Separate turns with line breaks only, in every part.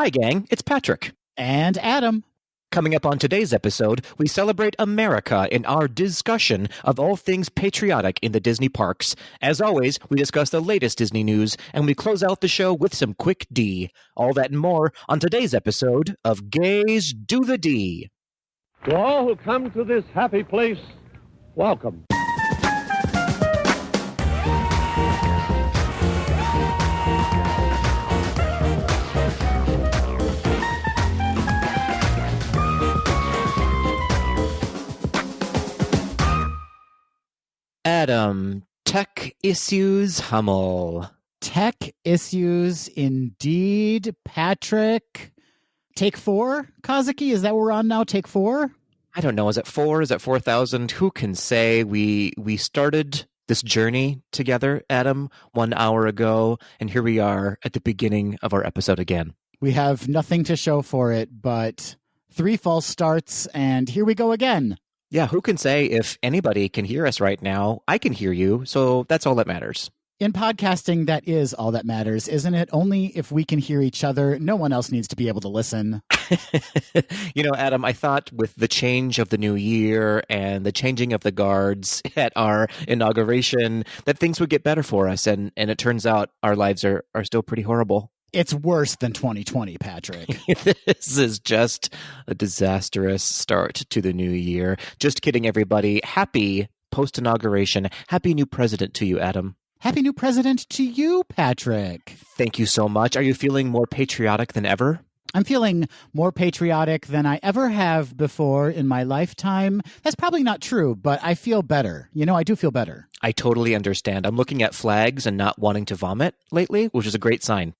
Hi, gang. It's Patrick.
And Adam.
Coming up on today's episode, we celebrate America in our discussion of all things patriotic in the Disney parks. As always, we discuss the latest Disney news, and we close out the show with some quick D. All that and more on today's episode of Gays Do the D.
To all who come to this happy place, welcome.
Adam, tech issues, Hummel.
Tech issues, indeed. Patrick. Take 4, Kazuki? Is that what we're on now? Take 4?
I don't know. Is it 4? Is it 4,000? Who can say? We started this journey together, Adam, 1 hour ago, and here we are at the beginning of our episode again.
We have nothing to show for it, but 3 false starts, and here we go again.
Yeah, who can say if anybody can hear us right now? I can hear you, so that's all that matters.
In podcasting, that is all that matters, isn't it? Only if we can hear each other, no one else needs to be able to listen.
You know, Adam, I thought with the change of the new year and the changing of the guards at our inauguration that things would get better for us, and it turns out our lives are still pretty horrible.
It's worse than 2020, Patrick.
This is just a disastrous start to the new year. Just kidding, everybody. Happy post-inauguration. Happy new president to you, Adam.
Happy new president to you, Patrick.
Thank you so much. Are you feeling more patriotic than ever?
I'm feeling more patriotic than I ever have before in my lifetime. That's probably not true, but I feel better. You know, I do feel better.
I totally understand. I'm looking at flags and not wanting to vomit lately, which is a great sign.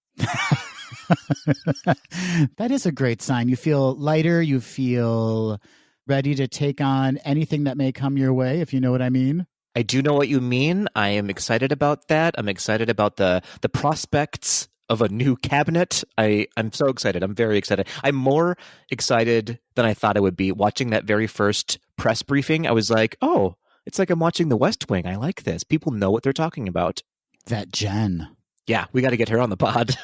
That is a great sign. You feel lighter. You feel ready to take on anything that may come your way, if you know what I mean.
I do know what you mean. I am excited about that. I'm excited about the prospects of a new cabinet. I'm so excited. I'm very excited. I'm more excited than I thought I would be. Watching that very first press briefing, I was like, oh, it's like I'm watching The West Wing. I like this. People know what they're talking about.
That Jen.
Yeah, we got to get her on the pod.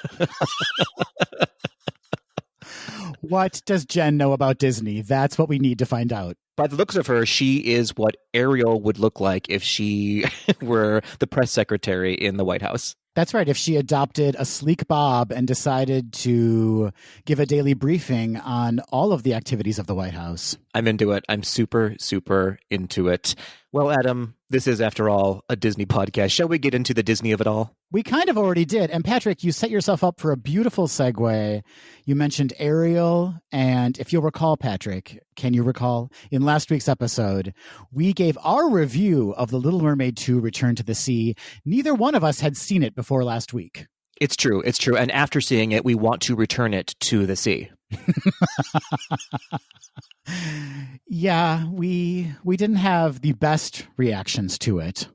What does Jen know about Disney? That's what we need to find out.
By the looks of her, she is what Ariel would look like if she were the press secretary in the White House.
That's right. If she adopted a sleek bob and decided to give a daily briefing on all of the activities of the White House.
I'm into it. I'm super, super into it. Well, Adam, this is, after all, a Disney podcast. Shall we get into the Disney of it all?
We kind of already did. And Patrick, you set yourself up for a beautiful segue. You mentioned Ariel. And if you'll recall, Patrick, can you recall? In last week's episode, we gave our review of The Little Mermaid 2 Return to the Sea. Neither one of us had seen it before last week.
It's true. It's true. And after seeing it, we want to return it to the sea.
Yeah, we didn't have the best reactions to it.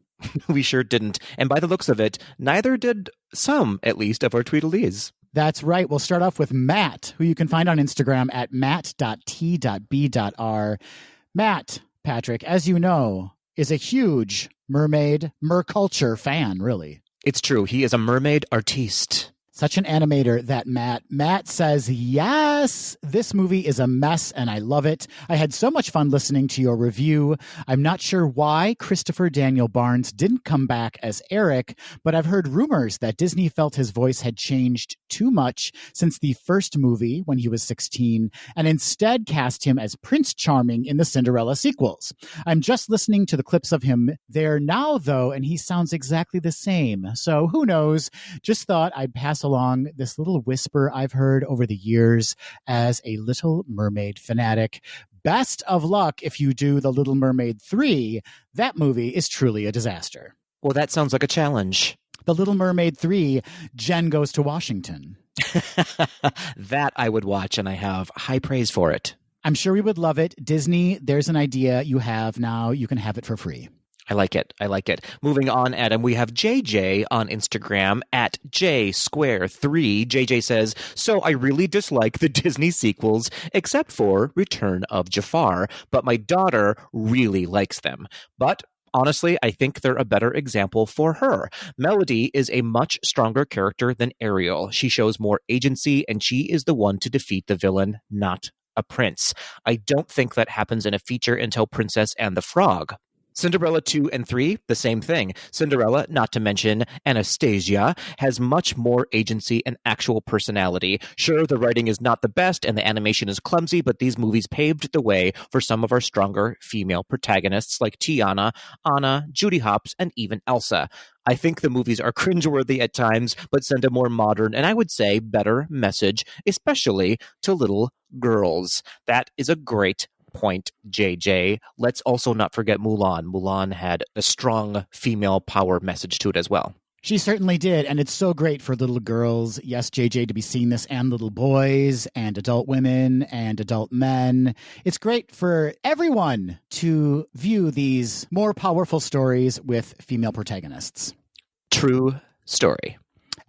We sure didn't. And by the looks of it, neither did some, at least, of our tweedledees.
That's right. We'll start off with Matt, who you can find on Instagram at matt.t.b.r. Matt, Patrick, as you know, is a huge merculture fan, really.
It's true. He is a mermaid artiste.
Such an animator, that Matt. Matt says, yes, this movie is a mess and I love it. I had so much fun listening to your review. I'm not sure why Christopher Daniel Barnes didn't come back as Eric, but I've heard rumors that Disney felt his voice had changed too much since the first movie when he was 16 and instead cast him as Prince Charming in the Cinderella sequels. I'm just listening to the clips of him there now, though, and he sounds exactly the same. So who knows? Just thought I'd pass along this little whisper I've heard over the years as a Little Mermaid fanatic. Best of luck if you do The Little Mermaid 3. That movie is truly a disaster.
Well, that sounds like a challenge.
The Little Mermaid 3, Jen Goes to Washington.
That I would watch, and I have high praise for it.
I'm sure we would love it. Disney, there's an idea you have now. You can have it for free.
I like it. I like it. Moving on, Adam, we have JJ on Instagram at JSquare3. JJ says, so I really dislike the Disney sequels, except for Return of Jafar, but my daughter really likes them. But Honestly, I think they're a better example for her. Melody is a much stronger character than Ariel. She shows more agency, and she is the one to defeat the villain, not a prince. I don't think that happens in a feature until Princess and the Frog. Cinderella 2 and 3, the same thing. Cinderella, not to mention Anastasia, has much more agency and actual personality. Sure, the writing is not the best and the animation is clumsy, but these movies paved the way for some of our stronger female protagonists like Tiana, Anna, Judy Hopps, and even Elsa. I think the movies are cringeworthy at times, but send a more modern and I would say better message, especially to little girls. That is a great point, JJ. Let's also not forget Mulan. Mulan had a strong female power message to it as well.
She certainly did, and it's so great for little girls, yes, JJ, to be seeing this, and little boys, and adult women, and adult men. It's great for everyone to view these more powerful stories with female protagonists.
True story.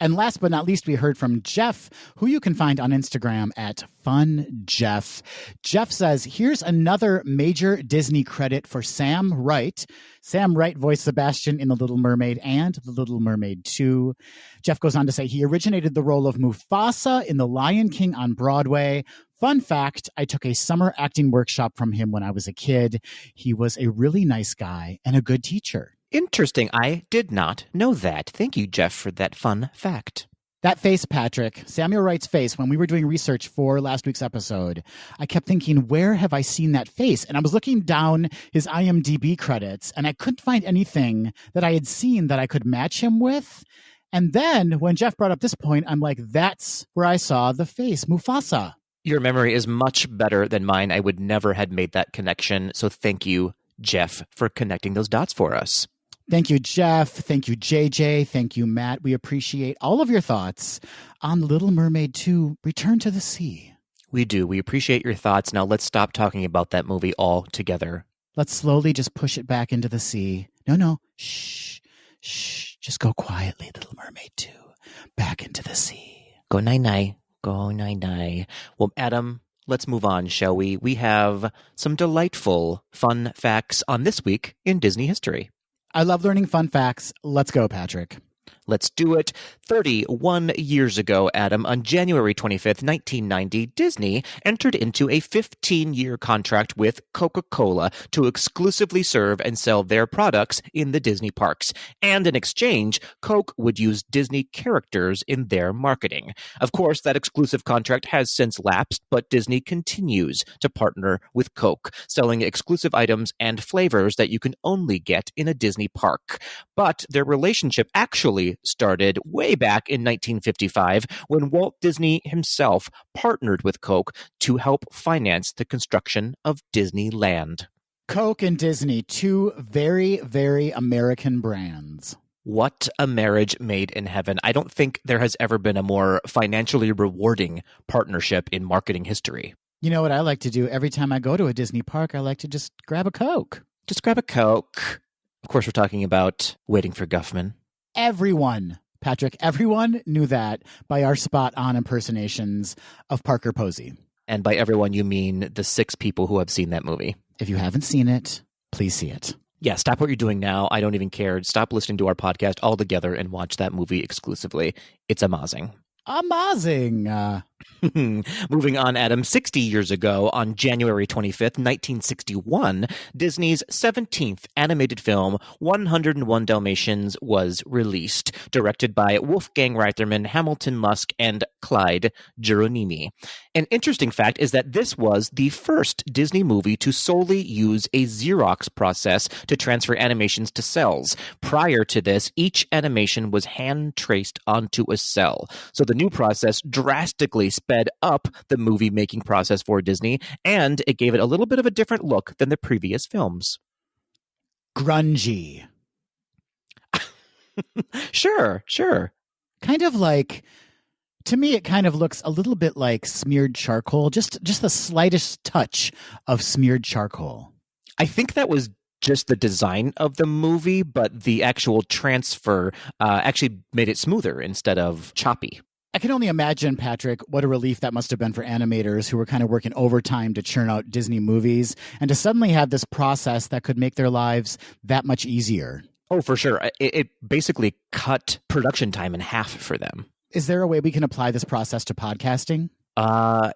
And last but not least, we heard from Jeff, who you can find on Instagram at FunJeff. Jeff says, here's another major Disney credit for Sam Wright. Sam Wright voiced Sebastian in The Little Mermaid and The Little Mermaid 2. Jeff goes on to say he originated the role of Mufasa in The Lion King on Broadway. Fun fact, I took a summer acting workshop from him when I was a kid. He was a really nice guy and a good teacher.
Interesting. I did not know that. Thank you, Jeff, for that fun fact.
That face, Patrick, Samuel Wright's face, when we were doing research for last week's episode, I kept thinking, where have I seen that face? And I was looking down his IMDb credits, and I couldn't find anything that I had seen that I could match him with. And then when Jeff brought up this point, I'm like, that's where I saw the face, Mufasa.
Your memory is much better than mine. I would never have made that connection. So thank you, Jeff, for connecting those dots for us.
Thank you, Jeff. Thank you, JJ. Thank you, Matt. We appreciate all of your thoughts on Little Mermaid 2, Return to the Sea.
We do. We appreciate your thoughts. Now let's stop talking about that movie altogether.
Let's slowly just push it back into the sea. No. Shh. Just go quietly, Little Mermaid 2. Back into the sea.
Go night-night. Go night-night. Well, Adam, let's move on, shall we? We have some delightful fun facts on this week in Disney history.
I love learning fun facts. Let's go, Patrick.
Let's do it. 31 years ago, Adam, on January 25th, 1990, Disney entered into a 15-year contract with Coca-Cola to exclusively serve and sell their products in the Disney parks. And in exchange, Coke would use Disney characters in their marketing. Of course, that exclusive contract has since lapsed, but Disney continues to partner with Coke, selling exclusive items and flavors that you can only get in a Disney park. But their relationship actually started way back in 1955 when Walt Disney himself partnered with Coke to help finance the construction of Disneyland.
Coke and Disney, two very, very American brands.
What a marriage made in heaven. I don't think there has ever been a more financially rewarding partnership in marketing history.
You know what I like to do? Every time I go to a Disney park, I like to just grab a Coke.
Just grab a Coke. Of course, we're talking about Waiting for Guffman.
Everyone, Patrick, everyone knew that by our spot-on impersonations of Parker Posey.
And by everyone, you mean the 6 people who have seen that movie.
If you haven't seen it, please see it.
Yeah, stop what you're doing now. I don't even care. Stop listening to our podcast altogether and watch that movie exclusively. It's amazing.
Amazing.
Moving on, Adam, 60 years ago, on January 25th, 1961, Disney's 17th animated film, 101 Dalmatians, was released, directed by Wolfgang Reitherman, Hamilton Musk, and Clyde Geronimi. An interesting fact is that this was the first Disney movie to solely use a Xerox process to transfer animations to cells. Prior to this, each animation was hand-traced onto a cell. So the new process drastically sped up the movie-making process for Disney, and it gave it a little bit of a different look than the previous films.
Grungy.
Sure.
Kind of like, to me, it kind of looks a little bit like smeared charcoal, just the slightest touch of smeared charcoal.
I think that was just the design of the movie, but the actual transfer actually made it smoother instead of choppy.
I can only imagine, Patrick, what a relief that must have been for animators who were kind of working overtime to churn out Disney movies and to suddenly have this process that could make their lives that much easier.
Oh, for sure. It basically cut production time in half for them.
Is there a way we can apply this process to podcasting?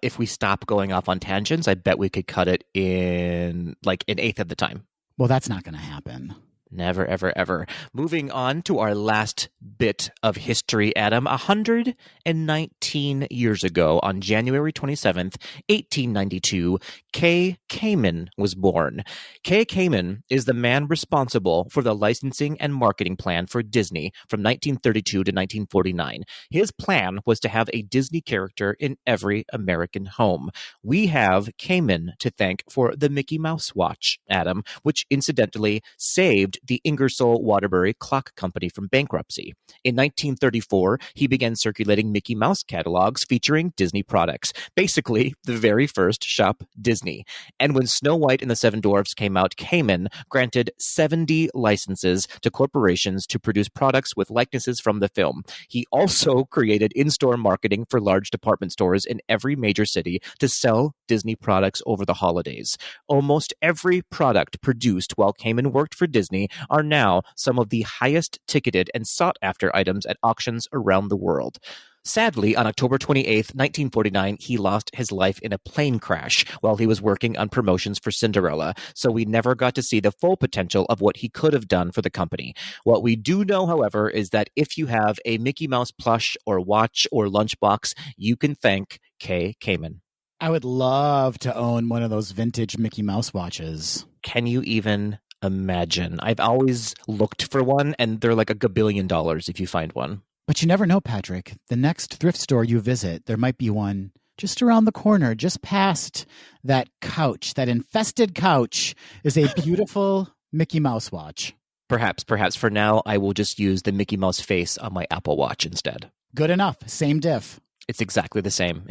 If we stop going off on tangents, I bet we could cut it in like an eighth of the time.
Well, that's not going to happen.
Never, ever, ever. Moving on to our last bit of history, Adam. 119 years ago, on January 27th, 1892, Kay Kamen was born. Kay Kamen is the man responsible for the licensing and marketing plan for Disney from 1932 to 1949. His plan was to have a Disney character in every American home. We have Kamen to thank for the Mickey Mouse watch, Adam, which incidentally saved the Ingersoll Waterbury Clock Company from bankruptcy. In 1934, he began circulating Mickey Mouse catalogs featuring Disney products, basically the very first Shop Disney. And when Snow White and the Seven Dwarfs came out, Kamen granted 70 licenses to corporations to produce products with likenesses from the film. He also created in-store marketing for large department stores in every major city to sell Disney products over the holidays. Almost every product produced while Kamen worked for Disney are now some of the highest ticketed and sought-after items at auctions around the world. Sadly, on October 28th, 1949, he lost his life in a plane crash while he was working on promotions for Cinderella, so we never got to see the full potential of what he could have done for the company. What we do know, however, is that if you have a Mickey Mouse plush or watch or lunchbox, you can thank Kay Kamen.
I would love to own one of those vintage Mickey Mouse watches.
Can you even imagine? I've always looked for one, and they're like $1 gabillion if you find one.
But you never know, Patrick. The next thrift store you visit, there might be one just around the corner, just past that couch, that infested couch, is a beautiful Mickey Mouse watch.
Perhaps. For now, I will just use the Mickey Mouse face on my Apple Watch instead.
Good enough. Same diff.
It's exactly the same.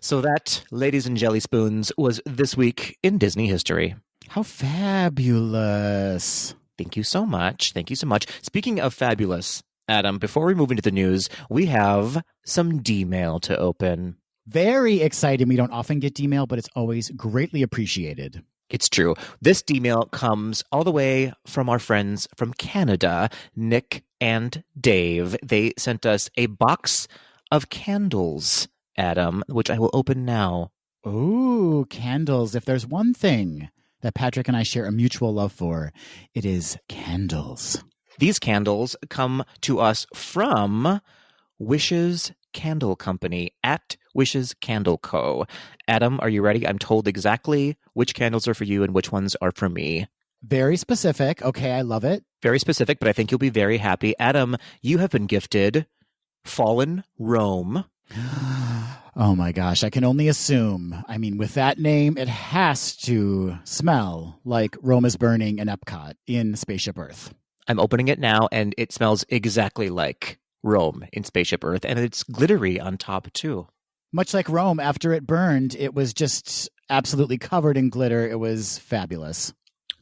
So that, ladies and jelly spoons, was this week in Disney history.
How fabulous.
Thank you so much. Speaking of fabulous, Adam, before we move into the news, we have some D-mail to open.
Very exciting. We don't often get D-mail, but it's always greatly appreciated.
It's true. This D-mail comes all the way from our friends from Canada, Nick and Dave. They sent us a box of candles, Adam, which I will open now.
Ooh, candles. If there's one thing that Patrick and I share a mutual love for, it is candles.
These candles come to us from Wishes Candle Company at Wishes Candle Co. Adam, are you ready? I'm told exactly which candles are for you and which ones are for me.
Very specific. Okay, I love it.
Very specific, but I think you'll be very happy. Adam, you have been gifted Fallen Rome.
Oh my gosh, I can only assume. I mean, with that name, it has to smell like Rome is burning in Epcot in Spaceship Earth.
I'm opening it now, and it smells exactly like Rome in Spaceship Earth, and it's glittery on top, too.
Much like Rome, after it burned, it was just absolutely covered in glitter. It was fabulous.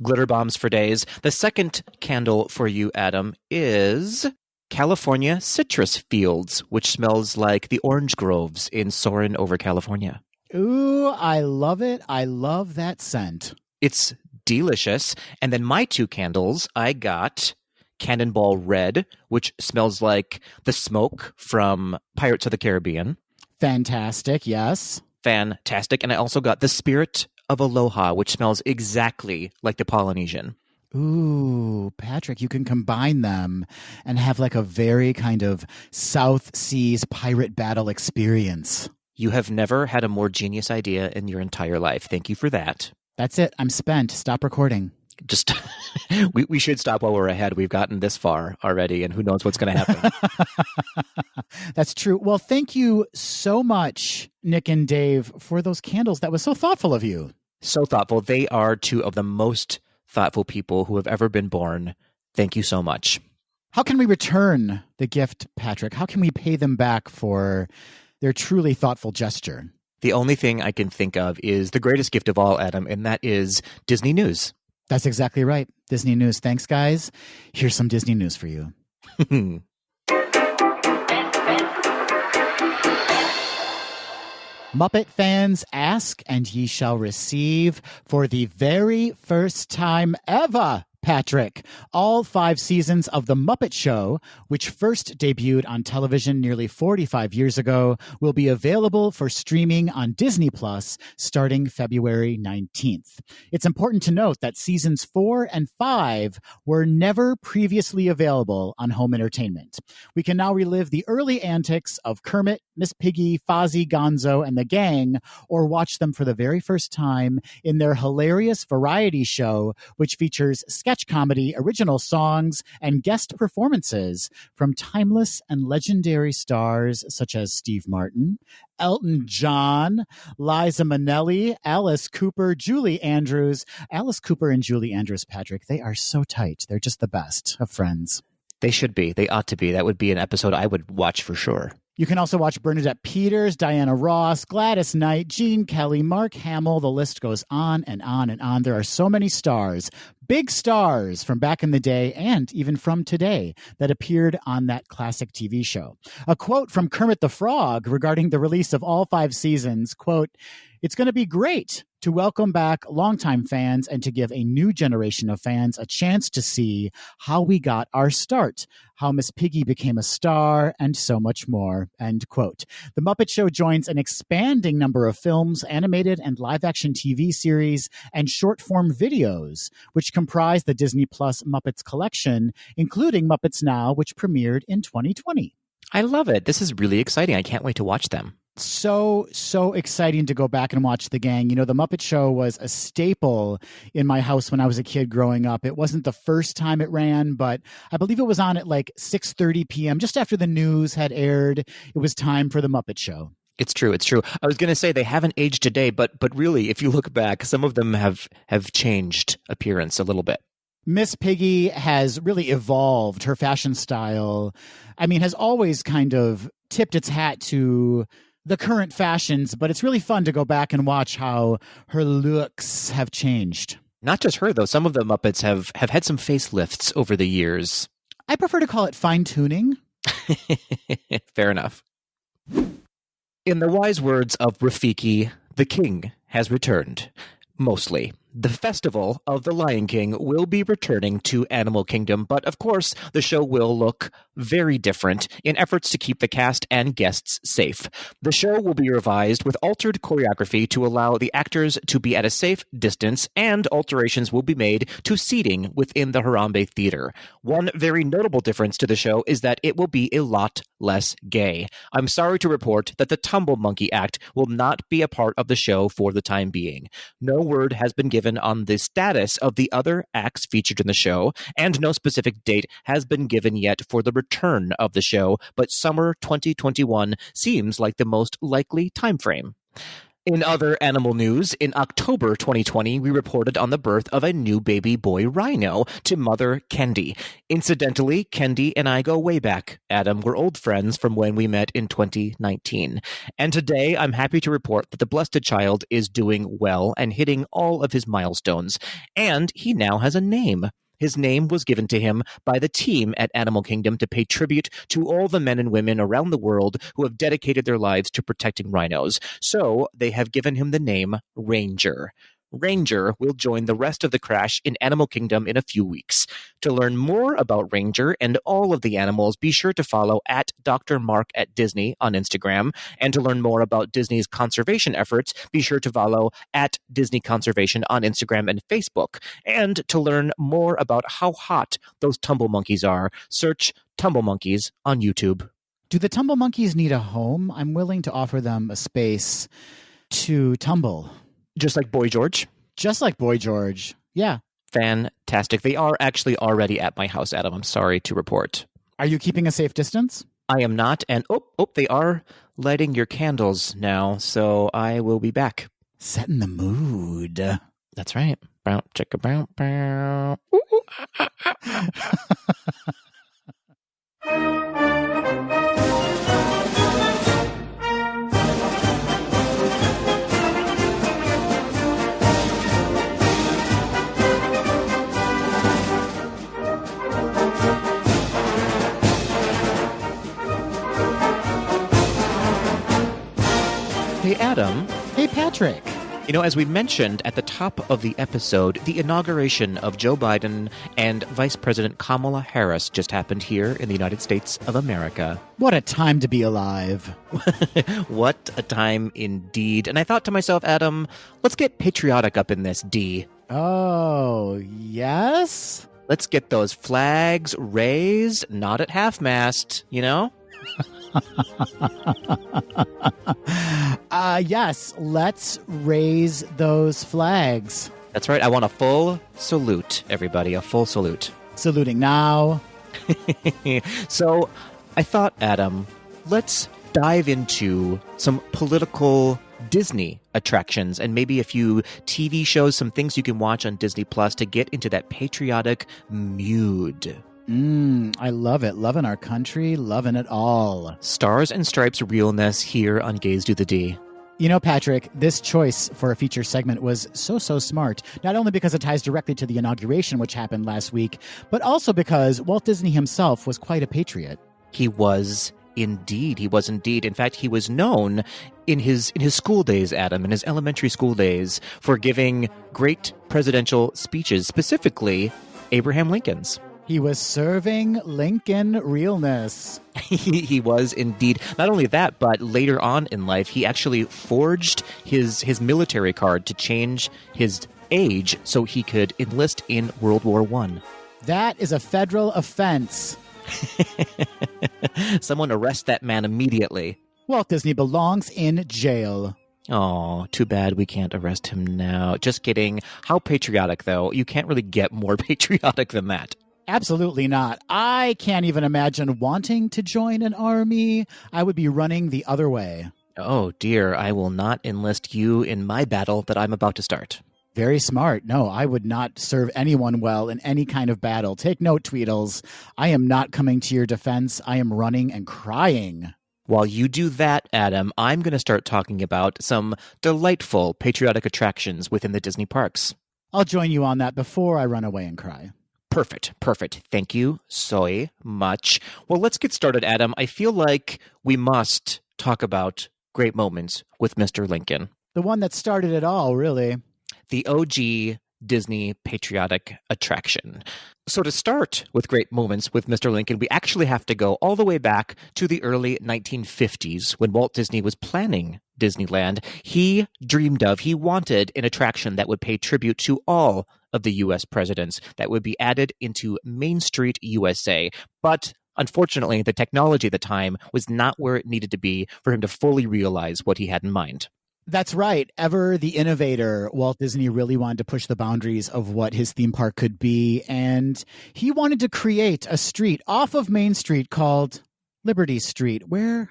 Glitter bombs for days. The second candle for you, Adam, is California Citrus Fields, which smells like the orange groves in Soarin' over California.
Ooh, I love it. I love that scent.
It's delicious. And then my two candles, I got Cannonball Red, which smells like the smoke from Pirates of the Caribbean.
Fantastic, yes.
Fantastic. And I also got the Spirit of Aloha, which smells exactly like the Polynesian.
Ooh, Patrick, you can combine them and have like a very kind of South Seas pirate battle experience.
You have never had a more genius idea in your entire life. Thank you for that.
That's it. I'm spent. Stop recording.
Just we should stop while we're ahead. We've gotten this far already, and who knows what's going to happen.
That's true. Well, thank you so much, Nick and Dave, for those candles. That was so thoughtful of you.
So thoughtful. They are two of the most thoughtful people who have ever been born. Thank you so much.
How can we return the gift, Patrick? How can we pay them back for their truly thoughtful gesture?
The only thing I can think of is the greatest gift of all, Adam, and that is Disney News.
That's exactly right. Disney News. Thanks, guys. Here's some Disney News for you. Muppet fans, ask and ye shall receive for the very first time ever. Patrick, all 5 seasons of The Muppet Show, which first debuted on television nearly 45 years ago, will be available for streaming on Disney Plus starting February 19th. It's important to note that seasons 4 and 5 were never previously available on home entertainment. We can now relive the early antics of Kermit, Miss Piggy, Fozzie, Gonzo, and the gang, or watch them for the very first time in their hilarious variety show, which features sketch comedy, original songs, and guest performances from timeless and legendary stars such as Steve Martin, Elton John, Liza Minnelli, Alice Cooper, Julie Andrews. Alice Cooper and Julie Andrews, Patrick, they are so tight. They're just the best of friends.
They should be. They ought to be. That would be an episode I would watch for sure.
You can also watch Bernadette Peters, Diana Ross, Gladys Knight, Gene Kelly, Mark Hamill. The list goes on and on and on. There are so many stars, big stars from back in the day and even from today that appeared on that classic TV show. A quote from Kermit the Frog regarding the release of all 5 seasons, quote, "It's going to be great to welcome back longtime fans and to give a new generation of fans a chance to see how we got our start, how Miss Piggy became a star, and so much more," end quote. The Muppet Show joins an expanding number of films, animated and live-action TV series, and short-form videos, which comprise the Disney Plus Muppets collection, including Muppets Now, which premiered in 2020.
I love it. This is really exciting. I can't wait to watch them.
So exciting to go back and watch the gang. You know, the Muppet Show was a staple in my house when I was a kid growing up. It wasn't the first time it ran, but I believe it was on at like 6:30 p.m. just after the news had aired. It was time for the Muppet Show.
It's true. It's true. I was going to say they haven't aged today, but really, if you look back, some of them have changed appearance a little bit.
Miss Piggy has really evolved. Her fashion style, I mean, has always kind of tipped its hat to the current fashions, but it's really fun to go back and watch how her looks have changed.
Not just her, though. Some of the Muppets have had some facelifts over the years.
I prefer to call it fine-tuning.
Fair enough. In the wise words of Rafiki, the king has returned. Mostly. The Festival of the Lion King will be returning to Animal Kingdom, but of course, the show will look very different in efforts to keep the cast and guests safe. The show will be revised with altered choreography to allow the actors to be at a safe distance, and alterations will be made to seating within the Harambe Theater. One very notable difference to the show is that it will be a lot less gay. I'm sorry to report that the Tumble Monkey Act will not be a part of the show for the time being. No word has been given on the status of the other acts featured in the show, and no specific date has been given yet for the return of the show, but summer 2021 seems like the most likely timeframe. In other animal news, in October 2020, we reported on the birth of a new baby boy rhino to mother Kendi. Incidentally, Kendi and I go way back. Adam, we're old friends from when we met in 2019. And today, I'm happy to report that the blessed child is doing well and hitting all of his milestones. And he now has a name. His name was given to him by the team at Animal Kingdom to pay tribute to all the men and women around the world who have dedicated their lives to protecting rhinos. So they have given him the name Ranger. Ranger will join the rest of the crash in Animal Kingdom in a few weeks. To learn more about Ranger and all of the animals, be sure to follow at Dr. Mark at Disney on Instagram. And to learn more about Disney's conservation efforts, be sure to follow at Disney Conservation on Instagram and Facebook. And to learn more about how hot those tumble monkeys are, search Tumble Monkeys on YouTube.
Do the tumble monkeys need a home? I'm willing to offer them a space to tumble.
Just like Boy George?
Just like Boy George. Yeah.
Fantastic. They are actually already at my house, Adam. I'm sorry to report.
Are you keeping a safe distance?
I am not. And they are lighting your candles now. So I will be back.
Setting the mood.
That's right. Bow, chicka, bow, bow.
Hey,
Adam.
Hey, Patrick.
You know, as we mentioned at the top of the episode, the inauguration of Joe Biden and Vice President Kamala Harris just happened here in the United States of America.
What a time to be alive.
What a time indeed. And I thought to myself, Adam, let's get patriotic up in this, D.
Oh, yes?
Let's get those flags raised, not at half-mast, you know?
Yes, let's raise those flags.
That's right. I want a full salute, everybody. A full salute.
Saluting now.
So I thought, Adam, let's dive into some political Disney attractions and maybe a few TV shows, some things you can watch on Disney Plus to get into that patriotic mood.
I love it. Loving our country, loving it all.
Stars and Stripes realness here on Gaze Do the D.
You know, Patrick, this choice for a feature segment was so smart, not only because it ties directly to the inauguration, which happened last week, but also because Walt Disney himself was quite a patriot.
He was indeed. He was indeed. In fact, he was known in his school days, Adam, in his elementary school days, for giving great presidential speeches, specifically Abraham Lincoln's.
He was serving Lincoln realness.
He was indeed. Not only that, but later on in life, he actually forged his military card to change his age so he could enlist in World War I.
That is a federal offense.
Someone arrest that man immediately.
Walt Disney belongs in jail.
Oh, too bad we can't arrest him now. Just kidding. How patriotic, though. You can't really get more patriotic than that.
Absolutely not. I can't even imagine wanting to join an army. I would be running the other way.
Oh, dear. I will not enlist you in my battle that I'm about to start.
Very smart. No, I would not serve anyone well in any kind of battle. Take note, Tweedles. I am not coming to your defense. I am running and crying.
While you do that, Adam, I'm going to start talking about some delightful patriotic attractions within the Disney parks.
I'll join you on that before I run away and cry.
Perfect. Thank you so much. Well, let's get started, Adam. I feel like we must talk about great moments with Mr. Lincoln.
The one that started it all, really.
The OG Disney patriotic attraction. So to start with great moments with Mr. Lincoln, we actually have to go all the way back to the early 1950s when Walt Disney was planning Disneyland. He wanted an attraction that would pay tribute to all of the U.S. presidents that would be added into Main Street, USA. But unfortunately, the technology at the time was not where it needed to be for him to fully realize what he had in mind.
That's right. Ever the innovator, Walt Disney really wanted to push the boundaries of what his theme park could be. And he wanted to create a street off of Main Street called Liberty Street. Where,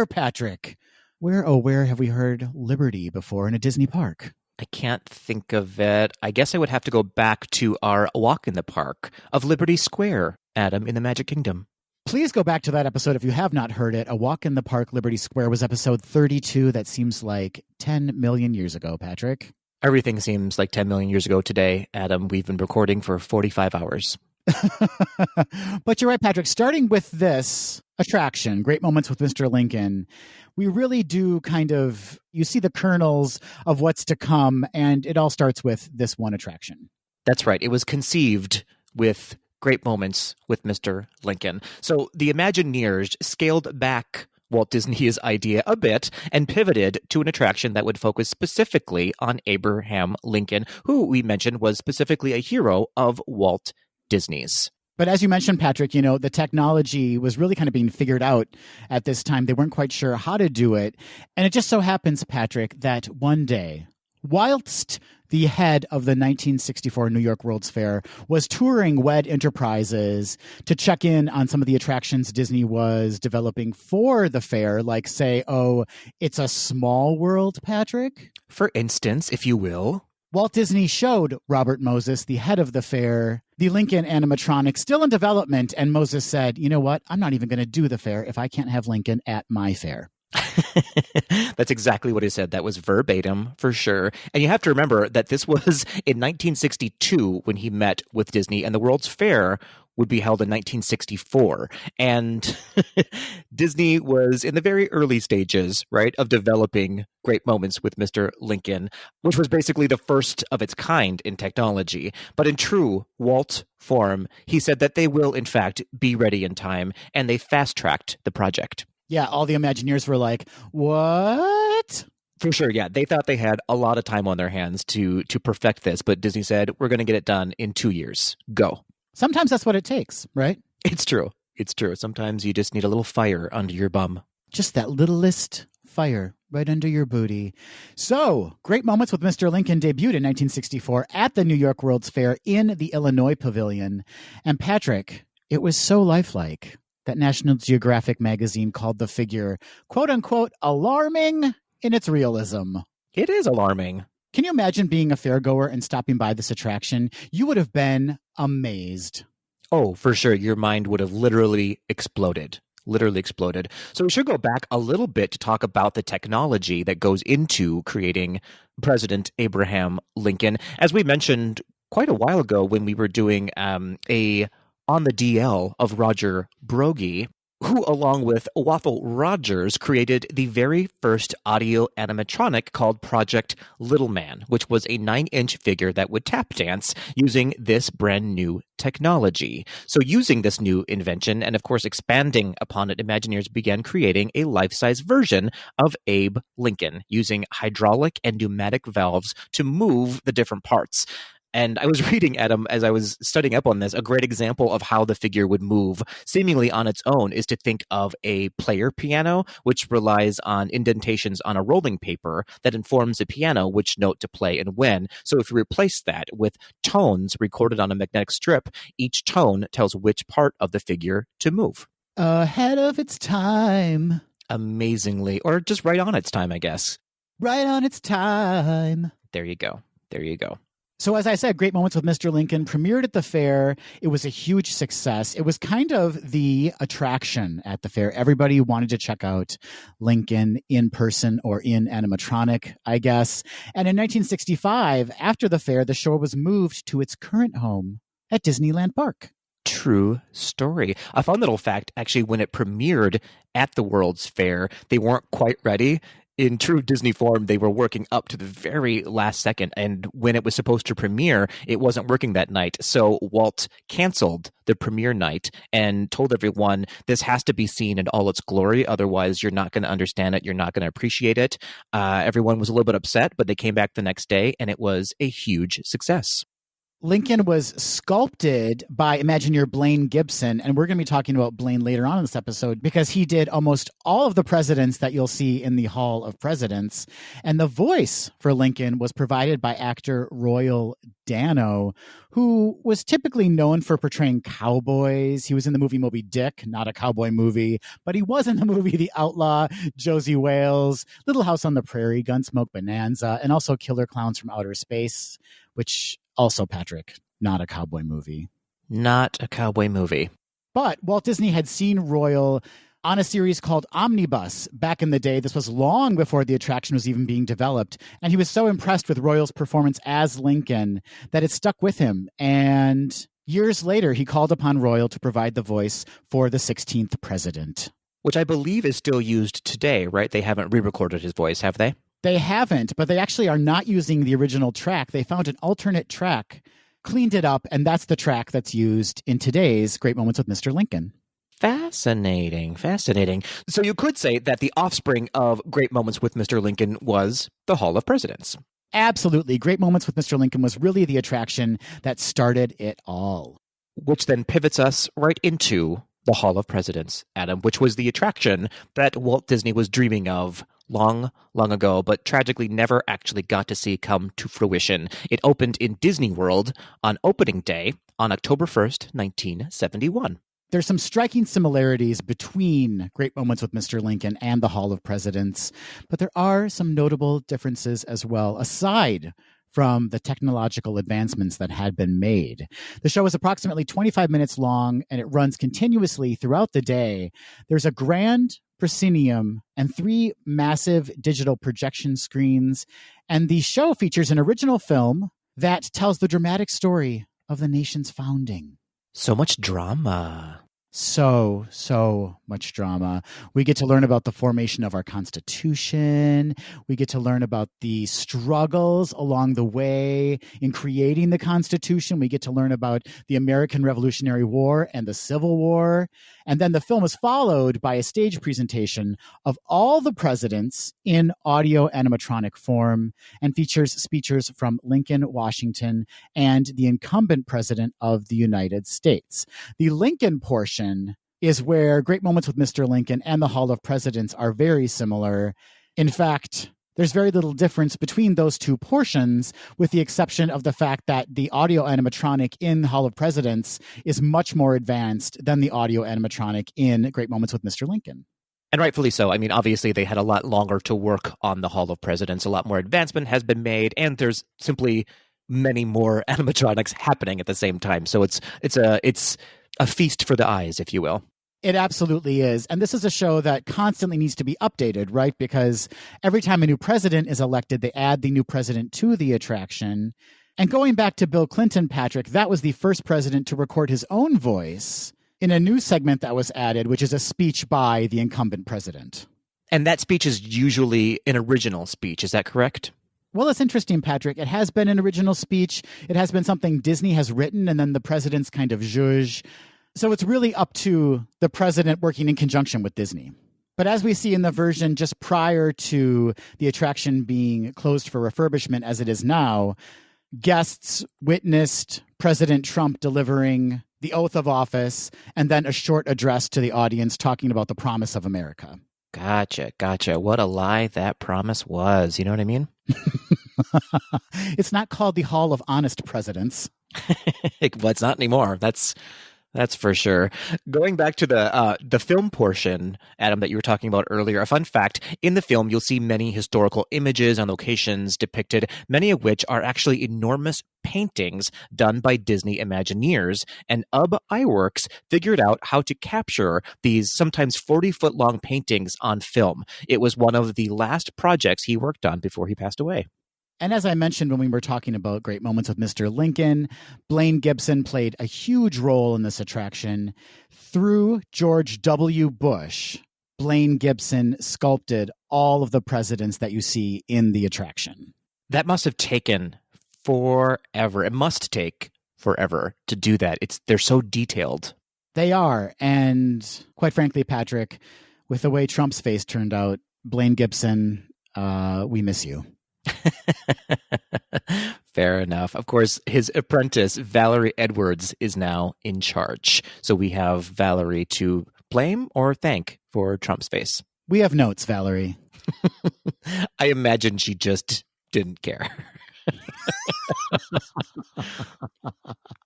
Patrick? Where have we heard Liberty before in a Disney park?
I can't think of it. I guess I would have to go back to our walk in the park of Liberty Square, Adam, in the Magic Kingdom.
Please go back to that episode if you have not heard it. A Walk in the Park, Liberty Square was episode 32. That seems like 10 million years ago, Patrick.
Everything seems like 10 million years ago today, Adam. We've been recording for 45 hours.
But you're right, Patrick. Starting with this attraction, Great Moments with Mr. Lincoln, we really do you see the kernels of what's to come, and it all starts with this one attraction.
That's right. It was conceived with Great Moments with Mr. Lincoln. So the Imagineers scaled back Walt Disney's idea a bit and pivoted to an attraction that would focus specifically on Abraham Lincoln, who we mentioned was specifically a hero of Walt Disney's.
But as you mentioned, Patrick, the technology was really kind of being figured out at this time. They weren't quite sure how to do it. And it just so happens, Patrick, that one day, whilst the head of the 1964 New York World's Fair was touring WED Enterprises to check in on some of the attractions Disney was developing for the fair, like, say, It's a Small World, Patrick?
For instance, if you will.
Walt Disney showed Robert Moses, the head of the fair, the Lincoln animatronic still in development, and Moses said, you know what, I'm not even going to do the fair if I can't have Lincoln at my fair.
That's exactly what he said. That was verbatim for sure. And you have to remember that this was in 1962 when he met with Disney, and the World's Fair would be held in 1964. And Disney was in the very early stages, right, of developing Great Moments with Mr. Lincoln, which was basically the first of its kind in technology. But in true Walt form, he said that they will, in fact, be ready in time, and they fast-tracked the project.
Yeah, all the Imagineers were like, what?
For sure, yeah. They thought they had a lot of time on their hands to perfect this, but Disney said, we're going to get it done in 2 years. Go.
Sometimes that's what it takes, right?
It's true. It's true. Sometimes you just need a little fire under your bum.
Just that littlest fire right under your booty. So, Great Moments with Mr. Lincoln debuted in 1964 at the New York World's Fair in the Illinois Pavilion. And Patrick, it was so lifelike that National Geographic magazine called the figure, quote unquote, alarming in its realism.
It is alarming.
Can you imagine being a fairgoer and stopping by this attraction? You would have been amazed.
Oh, for sure. Your mind would have literally exploded. So we should go back a little bit to talk about the technology that goes into creating President Abraham Lincoln. As we mentioned quite a while ago when we were doing a On the DL of Roger Broggie, who, along with Wathel Rogers, created the very first audio animatronic called Project Little Man, which was a 9-inch figure that would tap dance using this brand new technology. So using this new invention, and of course expanding upon it, Imagineers began creating a life-size version of Abe Lincoln, using hydraulic and pneumatic valves to move the different parts. And I was reading, Adam, as I was studying up on this, a great example of how the figure would move seemingly on its own is to think of a player piano, which relies on indentations on a rolling paper that informs the piano which note to play and when. So if you replace that with tones recorded on a magnetic strip, each tone tells which part of the figure to move.
Ahead of its time.
Amazingly. Or just right on its time, I guess.
Right on its time.
There you go.
So as I said, Great Moments with Mr. Lincoln premiered at the fair. It was a huge success. It was kind of the attraction at the fair. Everybody wanted to check out Lincoln in person or in animatronic, I guess. And in 1965, after the fair, the show was moved to its current home at Disneyland Park.
True story. A fun little fact, actually, when it premiered at the World's Fair, they weren't quite ready. In true Disney form, they were working up to the very last second, and when it was supposed to premiere, it wasn't working that night. So Walt canceled the premiere night and told everyone, this has to be seen in all its glory, otherwise you're not going to understand it, you're not going to appreciate it. Everyone was a little bit upset, but they came back the next day, and it was a huge success.
Lincoln was sculpted by Imagineer Blaine Gibson, and we're going to be talking about Blaine later on in this episode because he did almost all of the presidents that you'll see in the Hall of Presidents. And the voice for Lincoln was provided by actor Royal Dano, who was typically known for portraying cowboys. He was in the movie Moby Dick, not a cowboy movie, but he was in the movie The Outlaw, Josie Wales, Little House on the Prairie, Gunsmoke Bonanza, and also Killer Clowns from Outer Space, which also, Patrick, not a cowboy movie.
Not a cowboy movie.
But Walt Disney had seen Royal on a series called Omnibus back in the day. This was long before the attraction was even being developed. And he was so impressed with Royal's performance as Lincoln that it stuck with him. And years later, he called upon Royal to provide the voice for the 16th president.
Which I believe is still used today, right? They haven't re-recorded his voice, have they?
They haven't, but they actually are not using the original track. They found an alternate track, cleaned it up, and that's the track that's used in today's Great Moments with Mr. Lincoln.
Fascinating. So you could say that the offspring of Great Moments with Mr. Lincoln was the Hall of Presidents.
Absolutely. Great Moments with Mr. Lincoln was really the attraction that started it all.
Which then pivots us right into the Hall of Presidents, Adam, which was the attraction that Walt Disney was dreaming of long ago, but tragically never actually got to see come to fruition. It opened in Disney World on opening day on October 1st, 1971.
There's some striking similarities between Great Moments with Mr. Lincoln and the Hall of Presidents, but there are some notable differences as well, aside from the technological advancements that had been made. The show is approximately 25 minutes long, and it runs continuously throughout the day. There's a grand proscenium and 3 massive digital projection screens, and the show features an original film that tells the dramatic story of the nation's founding.
So much drama.
So much drama. We get to learn about the formation of our Constitution. We get to learn about the struggles along the way in creating the Constitution. We get to learn about the American Revolutionary War and the Civil War. And then the film is followed by a stage presentation of all the presidents in audio animatronic form and features speeches from Lincoln, Washington, and the incumbent president of the United States. The Lincoln portion is where Great Moments with Mr. Lincoln and the Hall of Presidents are very similar. In fact, there's very little difference between those two portions, with the exception of the fact that the audio animatronic in Hall of Presidents is much more advanced than the audio animatronic in Great Moments with Mr. Lincoln.
And rightfully so. I mean, obviously, they had a lot longer to work on the Hall of Presidents. A lot more advancement has been made, and there's simply many more animatronics happening at the same time. So it's a feast for the eyes, if you will.
It absolutely is. And this is a show that constantly needs to be updated, right? Because every time a new president is elected, they add the new president to the attraction. And going back to Bill Clinton, Patrick, that was the first president to record his own voice in a new segment that was added, which is a speech by the incumbent president.
And that speech is usually an original speech. Is that correct?
Well, it's interesting, Patrick. It has been an original speech. It has been something Disney has written, and then the president's kind of zhuzh. So it's really up to the president working in conjunction with Disney. But as we see in the version just prior to the attraction being closed for refurbishment as it is now, guests witnessed President Trump delivering the oath of office and then a short address to the audience talking about the promise of America.
Gotcha. What a lie that promise was. You know what I mean?
It's not called the Hall of Honest Presidents.
Well, it's not anymore. That's for sure. Going back to the film portion, Adam, that you were talking about earlier, a fun fact, in the film, you'll see many historical images and locations depicted, many of which are actually enormous paintings done by Disney Imagineers. And Ub Iwerks figured out how to capture these sometimes 40-foot-long paintings on film. It was one of the last projects he worked on before he passed away.
And as I mentioned when we were talking about Great Moments with Mr. Lincoln, Blaine Gibson played a huge role in this attraction. Through George W. Bush, Blaine Gibson sculpted all of the presidents that you see in the attraction.
That must have taken forever. It must take forever to do that. They're so detailed.
They are. And quite frankly, Patrick, with the way Trump's face turned out, Blaine Gibson, we miss you.
Fair enough. Of course, his apprentice, Valerie Edwards, is now in charge. So we have Valerie to blame or thank for Trump's face.
We have notes, Valerie.
I imagine she just didn't care.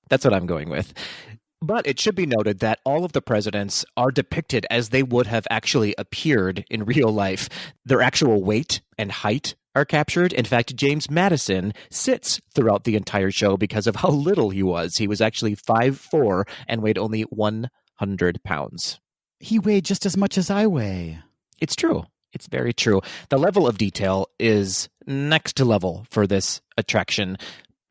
That's what I'm going with. But it should be noted that all of the presidents are depicted as they would have actually appeared in real life. Their actual weight and height are captured. In fact, James Madison sits throughout the entire show because of how little he was. He was actually 5'4" and weighed only 100 pounds.
He weighed just as much as I weigh.
It's true. It's very true. The level of detail is next level for this attraction.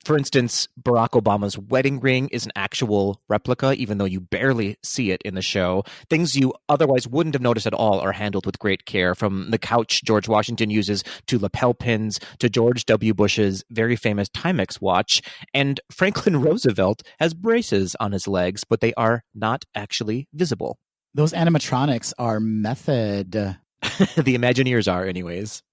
For instance, Barack Obama's wedding ring is an actual replica, even though you barely see it in the show. Things you otherwise wouldn't have noticed at all are handled with great care, from the couch George Washington uses to lapel pins to George W. Bush's very famous Timex watch. And Franklin Roosevelt has braces on his legs, but they are not actually visible.
Those animatronics are method.
The Imagineers are, anyways.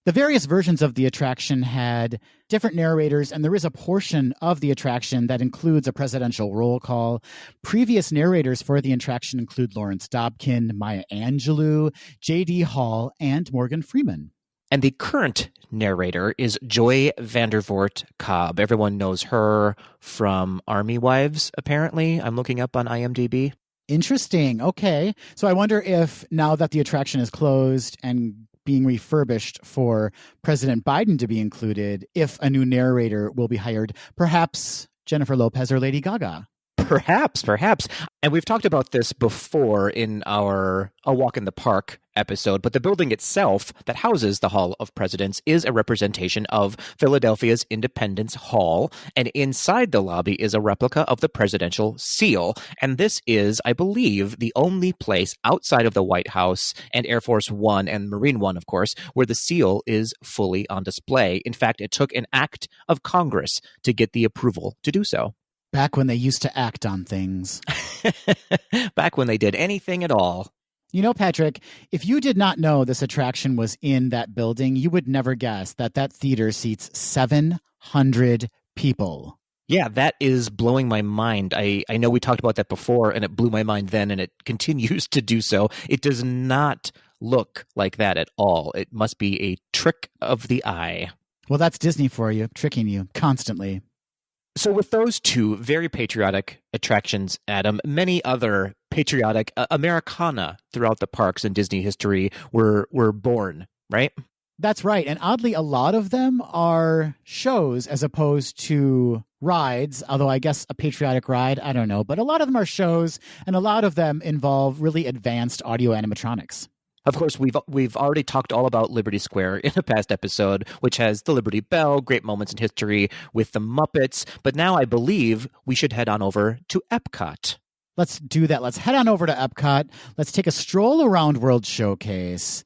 The various versions of the attraction had different narrators, and there is a portion of the attraction that includes a presidential roll call. Previous narrators for the attraction include Lawrence Dobkin, Maya Angelou, J.D. Hall, and Morgan Freeman.
And the current narrator is Joy Vandervoort Cobb. Everyone knows her from Army Wives, apparently. I'm looking up on IMDb.
Interesting. Okay. So I wonder if now that the attraction is closed and being refurbished for President Biden to be included, if a new narrator will be hired, perhaps Jennifer Lopez or Lady Gaga.
Perhaps. And we've talked about this before in our A Walk in the Park episode, but the building itself that houses the Hall of Presidents is a representation of Philadelphia's Independence Hall, and inside the lobby is a replica of the presidential seal. And this is, I believe, the only place outside of the White House and Air Force One and Marine One, of course, where the seal is fully on display. In fact, it took an act of Congress to get the approval to do so.
Back when they used to act on things.
Back when they did anything at all.
You know, Patrick, if you did not know this attraction was in that building, you would never guess that that theater seats 700 people.
Yeah, that is blowing my mind. I know we talked about that before, and it blew my mind then, and it continues to do so. It does not look like that at all. It must be a trick of the eye.
Well, that's Disney for you, tricking you constantly.
So with those two very patriotic attractions, Adam, many other patriotic Americana throughout the parks and Disney history were born, right?
That's right. And oddly, a lot of them are shows as opposed to rides, although I guess a patriotic ride, I don't know. But a lot of them are shows, and a lot of them involve really advanced audio animatronics.
Of course, we've already talked all about Liberty Square in a past episode, which has the Liberty Bell, great moments in history with the Muppets. But now I believe we should head on over to Epcot.
Let's do that. Let's head on over to Epcot. Let's take a stroll around World Showcase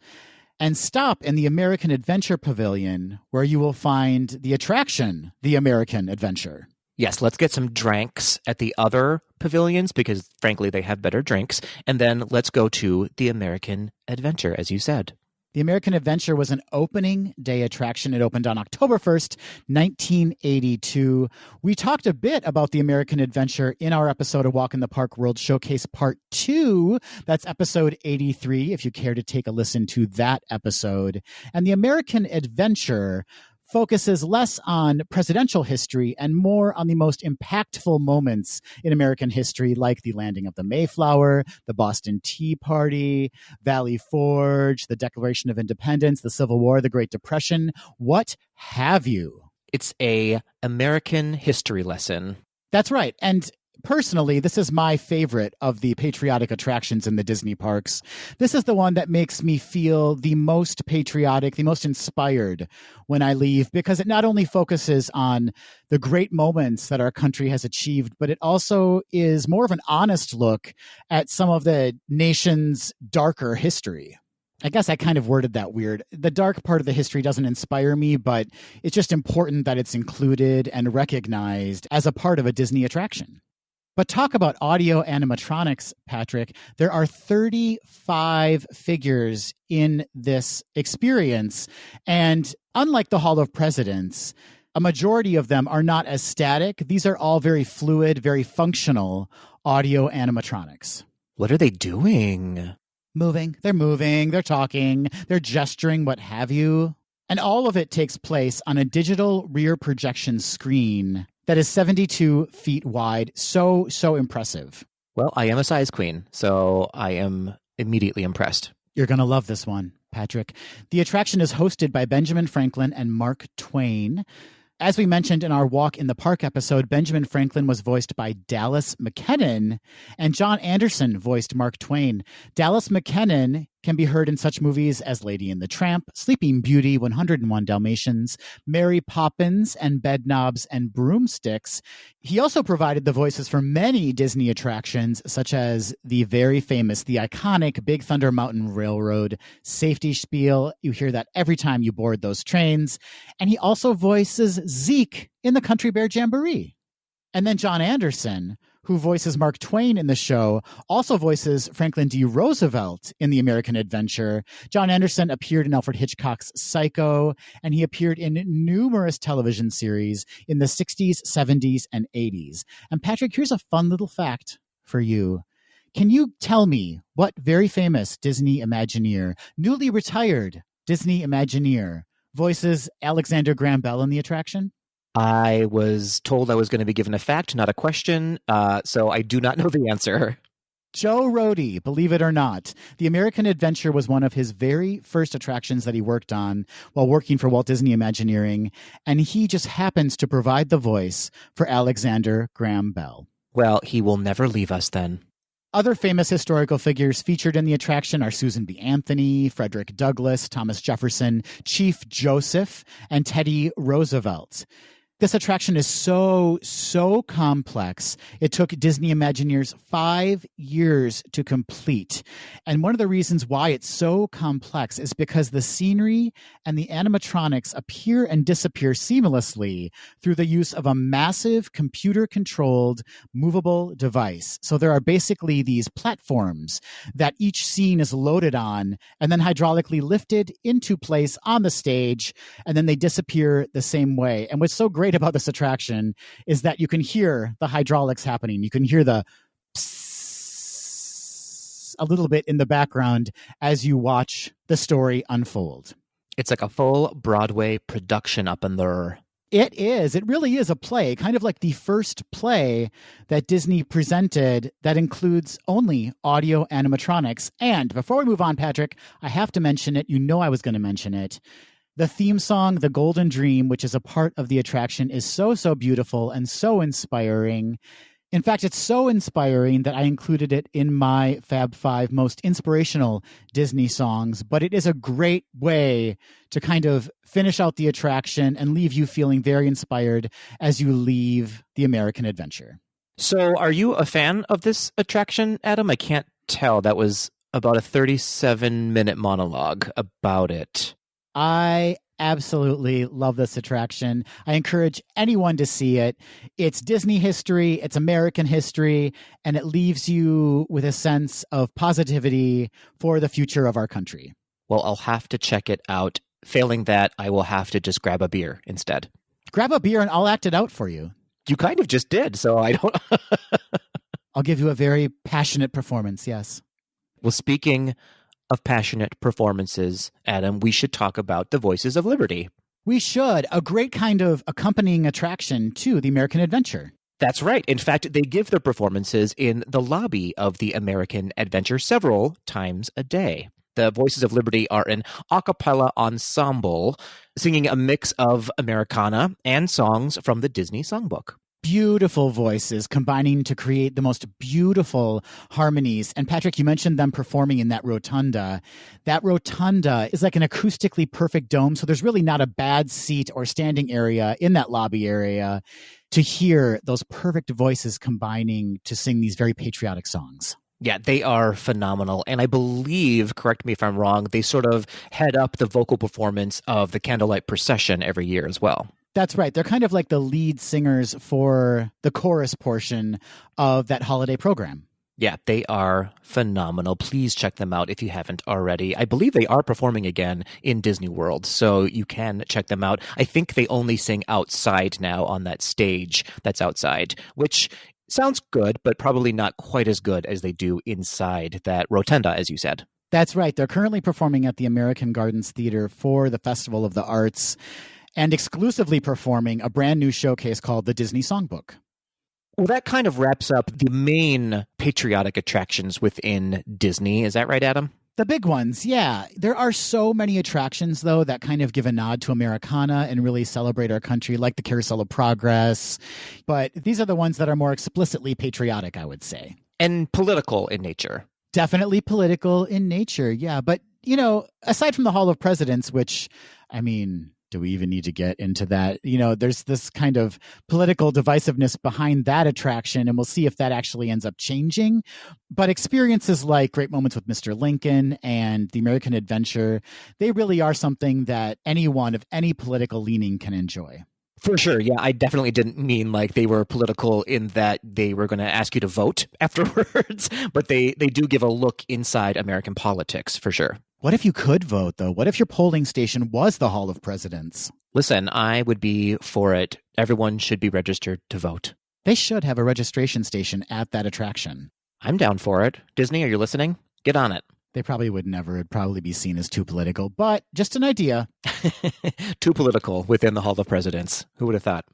and stop in the American Adventure Pavilion, where you will find the attraction, the American Adventure.
Yes, let's get some drinks at the other pavilions because, frankly, they have better drinks. And then let's go to the American Adventure, as you said.
The American Adventure was an opening day attraction. It opened on October 1st, 1982. We talked a bit about the American Adventure in our episode of Walk in the Park World Showcase Part 2. That's episode 83, if you care to take a listen to that episode. And the American Adventure focuses less on presidential history and more on the most impactful moments in American history, like the landing of the Mayflower, the Boston Tea Party, Valley Forge, the Declaration of Independence, the Civil War, the Great Depression, what have you.
It's a American history lesson.
That's right. And personally, this is my favorite of the patriotic attractions in the Disney parks. This is the one that makes me feel the most patriotic, the most inspired when I leave, because it not only focuses on the great moments that our country has achieved, but it also is more of an honest look at some of the nation's darker history. I guess I kind of worded that weird. The dark part of the history doesn't inspire me, but it's just important that it's included and recognized as a part of a Disney attraction. But talk about audio animatronics, Patrick. There are 35 figures in this experience. And unlike the Hall of Presidents, a majority of them are not as static. These are all very fluid, very functional audio animatronics.
What are they doing?
Moving. They're talking, they're gesturing, what have you. And all of it takes place on a digital rear projection screen that is 72 feet wide. So impressive.
Well, I am a size queen, so I am immediately impressed.
You're going to love this one, Patrick. The attraction is hosted by Benjamin Franklin and Mark Twain. As we mentioned in our Walk in the Park episode, Benjamin Franklin was voiced by Dallas McKennon, and John Anderson voiced Mark Twain. Dallas McKennon can be heard in such movies as Lady and the Tramp, Sleeping Beauty, 101 Dalmatians, Mary Poppins, and Bedknobs and Broomsticks. He also provided the voices for many Disney attractions, such as the very famous, the iconic Big Thunder Mountain Railroad safety spiel. You hear that every time you board those trains. And he also voices Zeke in the Country Bear Jamboree. And then John Anderson, who voices Mark Twain in the show, also voices Franklin D. Roosevelt in The American Adventure. John Anderson appeared in Alfred Hitchcock's Psycho, and he appeared in numerous television series in the 60s, 70s, and 80s. And Patrick, here's a fun little fact for you. Can you tell me what very famous Disney Imagineer, newly retired Disney Imagineer, voices Alexander Graham Bell in the attraction?
I was told I was going to be given a fact, not a question, so I do not know the answer.
Joe Rohde, believe it or not. The American Adventure was one of his very first attractions that he worked on while working for Walt Disney Imagineering, and he just happens to provide the voice for Alexander Graham Bell.
Well, he will never leave us then.
Other famous historical figures featured in the attraction are Susan B. Anthony, Frederick Douglass, Thomas Jefferson, Chief Joseph, and Teddy Roosevelt. This attraction is so complex. It took Disney Imagineers 5 years to complete. And one of the reasons why it's so complex is because the scenery and the animatronics appear and disappear seamlessly through the use of a massive computer-controlled movable device. So there are basically these platforms that each scene is loaded on and then hydraulically lifted into place on the stage, and then they disappear the same way. And what's so great about this attraction is that you can hear the hydraulics happening. You can hear the psss a little bit in the background as you watch the story unfold.
It's like a full Broadway production up in there.
It is. It really is a play, kind of like the first play that Disney presented that includes only audio animatronics. And before we move on, Patrick, I have to mention it. You know I was going to mention it. The theme song, The Golden Dream, which is a part of the attraction, is so beautiful and so inspiring. In fact, it's so inspiring that I included it in my Fab 5 most inspirational Disney songs. But it is a great way to kind of finish out the attraction and leave you feeling very inspired as you leave the American Adventure.
So are you a fan of this attraction, Adam? I can't tell. That was about a 37-minute monologue about it.
I absolutely love this attraction. I encourage anyone to see it. It's Disney history, it's American history, and it leaves you with a sense of positivity for the future of our country.
Well, I'll have to check it out. Failing that, I will have to just grab a beer instead.
Grab a beer and I'll act it out for you.
You kind of just did, so I don't...
I'll give you a very passionate performance, yes.
Well, speaking of passionate performances, Adam, we should talk about the Voices of Liberty.
We should. A great kind of accompanying attraction to the American Adventure.
That's right. In fact, they give their performances in the lobby of the American Adventure several times a day. The Voices of Liberty are an a cappella ensemble singing a mix of Americana and songs from the Disney Songbook.
Beautiful voices combining to create the most beautiful harmonies. And Patrick, you mentioned them performing in that rotunda. That rotunda is like an acoustically perfect dome. So there's really not a bad seat or standing area in that lobby area to hear those perfect voices combining to sing these very patriotic songs.
Yeah, they are phenomenal. And I believe, correct me if I'm wrong, they sort of head up the vocal performance of the Candlelight Procession every year as well.
That's right. They're kind of like the lead singers for the chorus portion of that holiday program.
Yeah, they are phenomenal. Please check them out if you haven't already. I believe they are performing again in Disney World, so you can check them out. I think they only sing outside now on that stage that's outside, which sounds good, but probably not quite as good as they do inside that rotunda, as you said.
That's right. They're currently performing at the American Gardens Theater for the Festival of the Arts, and exclusively performing a brand new showcase called the Disney Songbook.
Well, that kind of wraps up the main patriotic attractions within Disney. Is that right, Adam?
The big ones, yeah. There are so many attractions, though, that kind of give a nod to Americana and really celebrate our country, like the Carousel of Progress. But these are the ones that are more explicitly patriotic, I would say.
And political in nature.
Definitely political in nature, yeah. But, you know, aside from the Hall of Presidents, which, I mean, do we even need to get into that? You know, there's this kind of political divisiveness behind that attraction, and we'll see if that actually ends up changing. But experiences like Great Moments with Mr. Lincoln and the American Adventure, they really are something that anyone of any political leaning can enjoy.
For sure. Yeah, I definitely didn't mean like they were political in that they were going to ask you to vote afterwards, but they do give a look inside American politics, for sure.
What if you could vote, though? What if your polling station was the Hall of Presidents?
Listen, I would be for it. Everyone should be registered to vote.
They should have a registration station at that attraction.
I'm down for it. Disney, are you listening? Get on it.
They probably would never. It'd probably be seen as too political, but just an idea.
Too political within the Hall of Presidents. Who would have thought?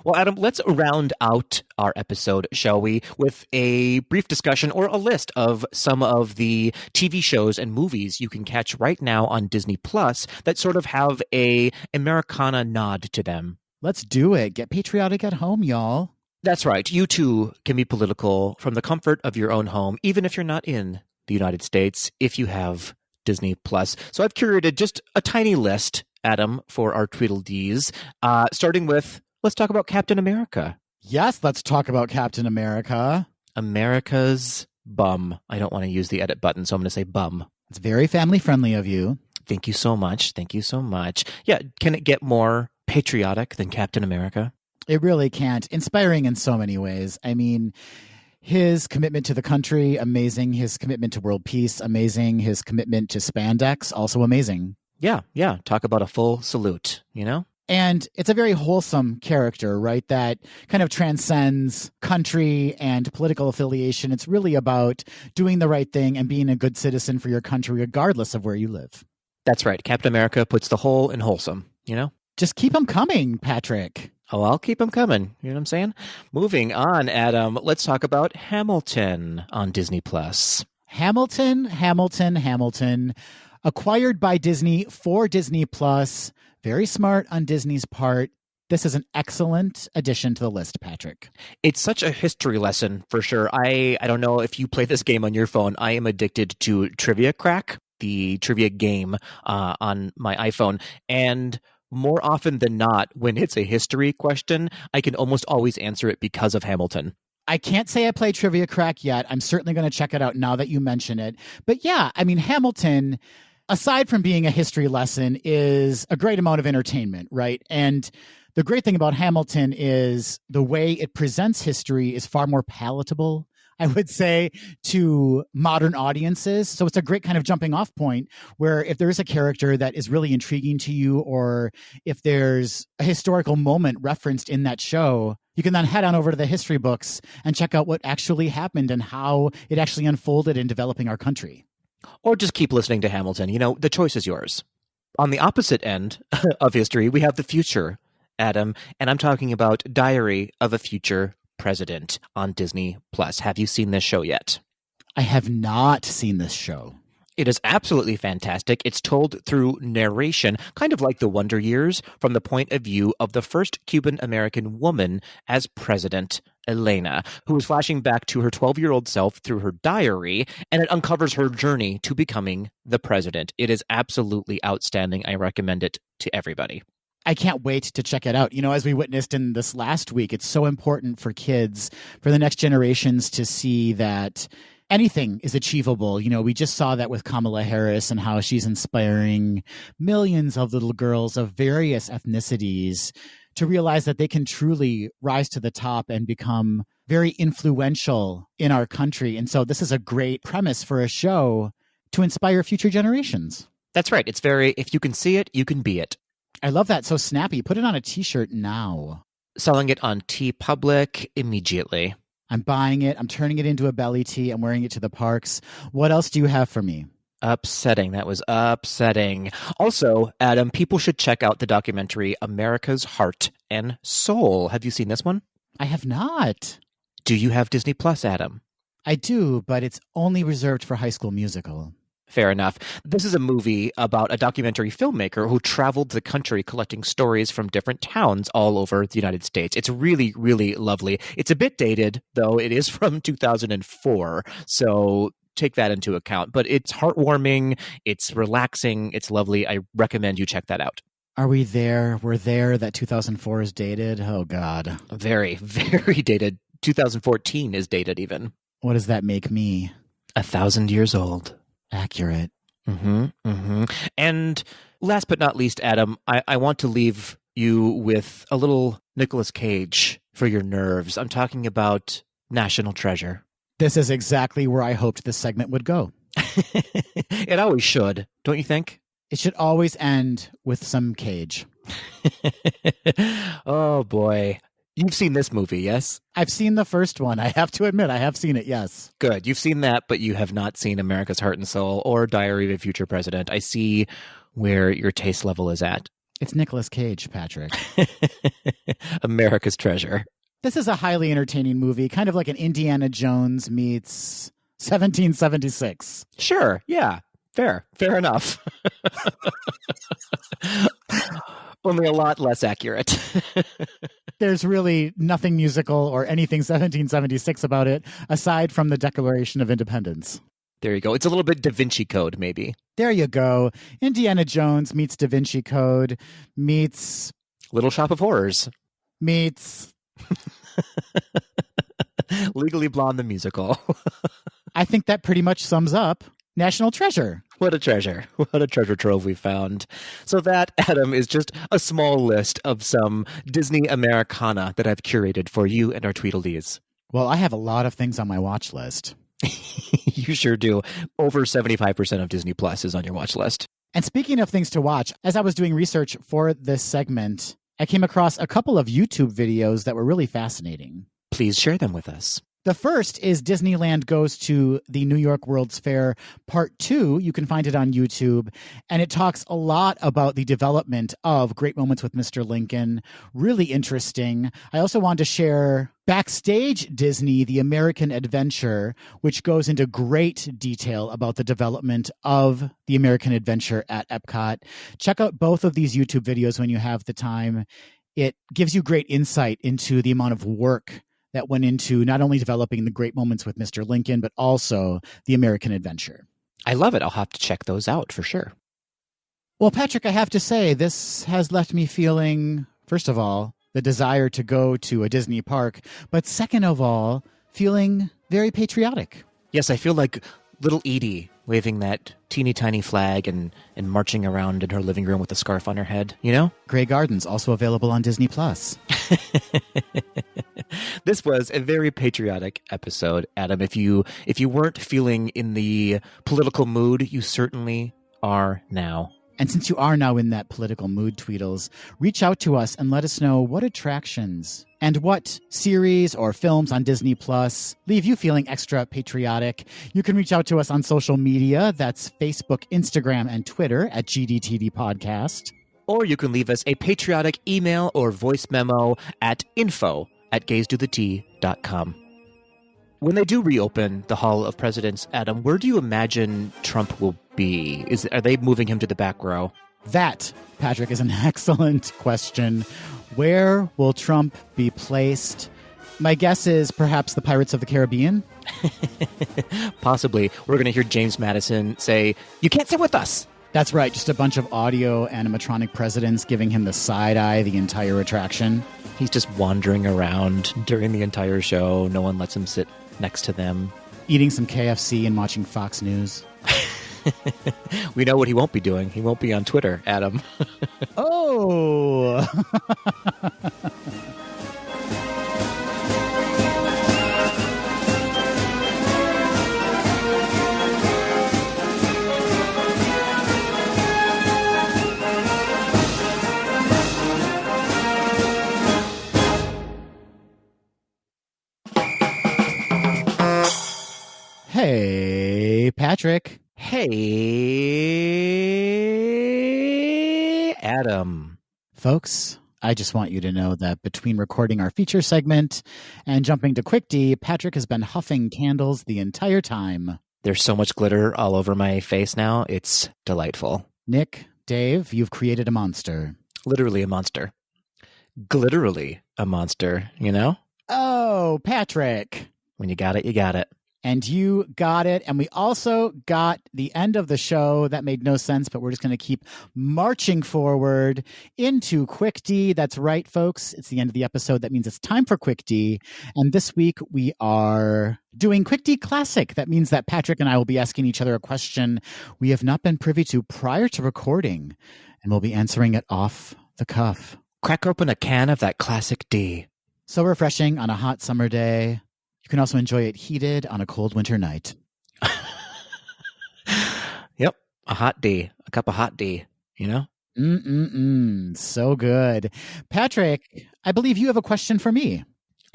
Well, Adam, let's round out our episode, shall we, with a brief discussion or a list of some of the TV shows and movies you can catch right now on Disney Plus that sort of have a Americana nod to them.
Let's do it. Get patriotic at home, y'all.
That's right. You too can be political from the comfort of your own home, even if you're not in the United States, if you have Disney Plus. So I've curated just a tiny list, Adam, for our Tweedledees, starting with, let's talk about Captain America.
Yes, let's talk about Captain America.
America's bum. I don't want to use the edit button, so I'm going to say bum.
It's very family friendly of you.
Thank you so much. Thank you so much. Yeah, can it get more patriotic than Captain America?
It really can't. Inspiring in so many ways. I mean, his commitment to the country, amazing. His commitment to world peace, amazing. His commitment to spandex, also amazing.
Yeah. Talk about a full salute, you know?
And it's a very wholesome character, right? That kind of transcends country and political affiliation. It's really about doing the right thing and being a good citizen for your country, regardless of where you live.
That's right. Captain America puts the whole in wholesome, you know?
Just keep them coming, Patrick.
Oh, I'll keep them coming. You know what I'm saying? Moving on, Adam, let's talk about Hamilton on Disney Plus.
Hamilton. Acquired by Disney for Disney Plus. Very smart on Disney's part. This is an excellent addition to the list, Patrick.
It's such a history lesson for sure. I don't know if you play this game on your phone. I am addicted to Trivia Crack, the trivia game on my iPhone. And more often than not, when it's a history question, I can almost always answer it because of Hamilton.
I can't say I played Trivia Crack yet. I'm certainly going to check it out now that you mention it. But yeah, I mean, Hamilton, aside from being a history lesson, is a great amount of entertainment, right? And the great thing about Hamilton is the way it presents history is far more palatable, I would say, to modern audiences. So it's a great kind of jumping off point where if there is a character that is really intriguing to you, or if there's a historical moment referenced in that show, you can then head on over to the history books and check out what actually happened and how it actually unfolded in developing our country.
Or just keep listening to Hamilton. You know, the choice is yours. On the opposite end of history, we have the future, Adam, and I'm talking about Diary of a Future President on Disney Plus. Have you seen this show yet?
I have not seen this show.
It is absolutely fantastic. It's told through narration, kind of like the Wonder Years, from the point of view of the first Cuban-American woman as president, Elena, who is flashing back to her 12-year-old self through her diary, and it uncovers her journey to becoming the president. It is absolutely outstanding. I recommend it to everybody.
I can't wait to check it out. You know, as we witnessed in this last week, it's so important for kids, for the next generations to see that anything is achievable. You know, we just saw that with Kamala Harris and how she's inspiring millions of little girls of various ethnicities to realize that they can truly rise to the top and become very influential in our country. And so this is a great premise for a show to inspire future generations.
That's right. It's very, if you can see it, you can be it.
I love that. So snappy. Put it on a t-shirt now.
Selling it on TeePublic immediately.
I'm buying it. I'm turning it into a belly tee. I'm wearing it to the parks. What else do you have for me?
Upsetting. That was upsetting. Also, Adam, people should check out the documentary America's Heart and Soul. Have you seen this one?
I have not.
Do you have Disney Plus, Adam?
I do, but it's only reserved for High School Musical.
Fair enough. This is a movie about a documentary filmmaker who traveled the country collecting stories from different towns all over the United States. It's really, really lovely. It's a bit dated, though. It is from 2004, so take that into account. But it's heartwarming, it's relaxing, it's lovely. I recommend you check that out.
Are we there? We're there that 2004 is dated? Oh, God.
Very, very dated. 2014 is dated even.
What does that make me?
1,000 years old.
Accurate.
And last but not least, Adam, I want to leave you with a little Nicolas Cage for your nerves. I'm talking about National Treasure.
This is exactly where I hoped this segment would go.
It always should, don't you think?
It should always end with some Cage.
Oh, boy. You've seen this movie, yes?
I've seen the first one. I have to admit, I have seen it, yes.
Good. You've seen that, but you have not seen America's Heart and Soul or Diary of a Future President. I see where your taste level is at.
It's Nicolas Cage, Patrick.
America's Treasure.
This is a highly entertaining movie, kind of like an Indiana Jones meets 1776.
Sure. Yeah. Fair enough. Only a lot less accurate.
There's really nothing musical or anything 1776 about it, aside from the Declaration of Independence.
There you go. It's a little bit Da Vinci Code, maybe.
There you go. Indiana Jones meets Da Vinci Code, meets...
Little Shop of Horrors.
Meets...
Legally Blonde the musical.
I think that pretty much sums up National Treasure.
What a treasure. What a treasure trove we found. So that, Adam, is just a small list of some Disney Americana that I've curated for you and our Tweedledees.
Well, I have a lot of things on my watch list.
You sure do. Over 75% of Disney Plus is on your watch list.
And speaking of things to watch, as I was doing research for this segment, I came across a couple of YouTube videos that were really fascinating.
Please share them with us.
The first is Disneyland Goes to the New York World's Fair Part 2. You can find it on YouTube. And it talks a lot about the development of Great Moments with Mr. Lincoln. Really interesting. I also wanted to share Backstage Disney, The American Adventure, which goes into great detail about the development of the American Adventure at Epcot. Check out both of these YouTube videos when you have the time. It gives you great insight into the amount of work that went into not only developing the Great Moments with Mr. Lincoln, but also the American Adventure.
I love it. I'll have to check those out for sure.
Well, Patrick, I have to say, this has left me feeling, first of all, the desire to go to a Disney park, but second of all, feeling very patriotic.
Yes, I feel like little Edie waving that teeny tiny flag and marching around in her living room with a scarf on her head, you know?
Grey Gardens, also available on Disney+.
This was a very patriotic episode, Adam. If you weren't feeling in the political mood, you certainly are now.
And since you are now in that political mood, Tweedles, reach out to us and let us know what attractions and what series or films on Disney Plus leave you feeling extra patriotic. You can reach out to us on social media. That's Facebook, Instagram, and Twitter at GDTD Podcast.
Or you can leave us a patriotic email or voice memo at info@gazedothetea.com. When they do reopen the Hall of Presidents, Adam, where do you imagine Trump will be? Are they moving him to the back row?
That, Patrick, is an excellent question. Where will Trump be placed? My guess is perhaps the Pirates of the Caribbean.
Possibly. We're going to hear James Madison say, "You can't sit with us."
That's right. Just a bunch of audio animatronic presidents giving him the side eye the entire attraction.
He's just wandering around during the entire show. No one lets him sit next to them.
Eating some KFC and watching Fox News.
We know what he won't be doing. He won't be on Twitter, Adam.
Oh! Hey, Patrick.
Hey, Adam.
Folks, I just want you to know that between recording our feature segment and jumping to Quick D, Patrick has been huffing candles the entire time.
There's so much glitter all over my face now. It's delightful.
Nick, Dave, you've created a monster.
Literally a monster. Glitterally a monster, you know?
Oh, Patrick.
When you got it, you got it.
And you got it. And we also got the end of the show. That made no sense, but we're just going to keep marching forward into Quick D. That's right, folks. It's the end of the episode. That means it's time for Quick D. And this week we are doing Quick D Classic. That means that Patrick and I will be asking each other a question we have not been privy to prior to recording. And we'll be answering it off the cuff.
Crack open a can of that classic D.
So refreshing on a hot summer day. You can also enjoy it heated on a cold winter night.
Yep, a hot D, a cup of hot D, you know?
So good. Patrick, I believe you have a question for me.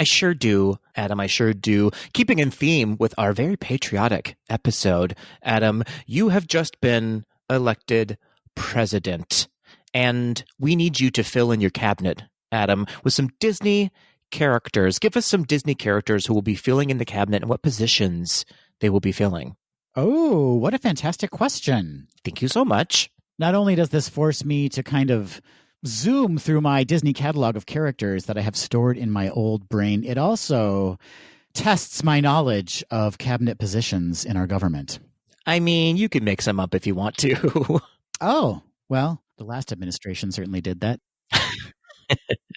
I sure do, Adam, I sure do. Keeping in theme with our very patriotic episode, Adam, you have just been elected president, and we need you to fill in your cabinet, Adam, with some Disney characters. Give us some Disney characters who will be filling in the cabinet and what positions they will be filling.
Oh, what a fantastic question.
Thank you so much.
Not only does this force me to kind of zoom through my Disney catalog of characters that I have stored in my old brain, it also tests my knowledge of cabinet positions in our government.
I mean, you can make some up if you want to.
Oh, well, the last administration certainly did that.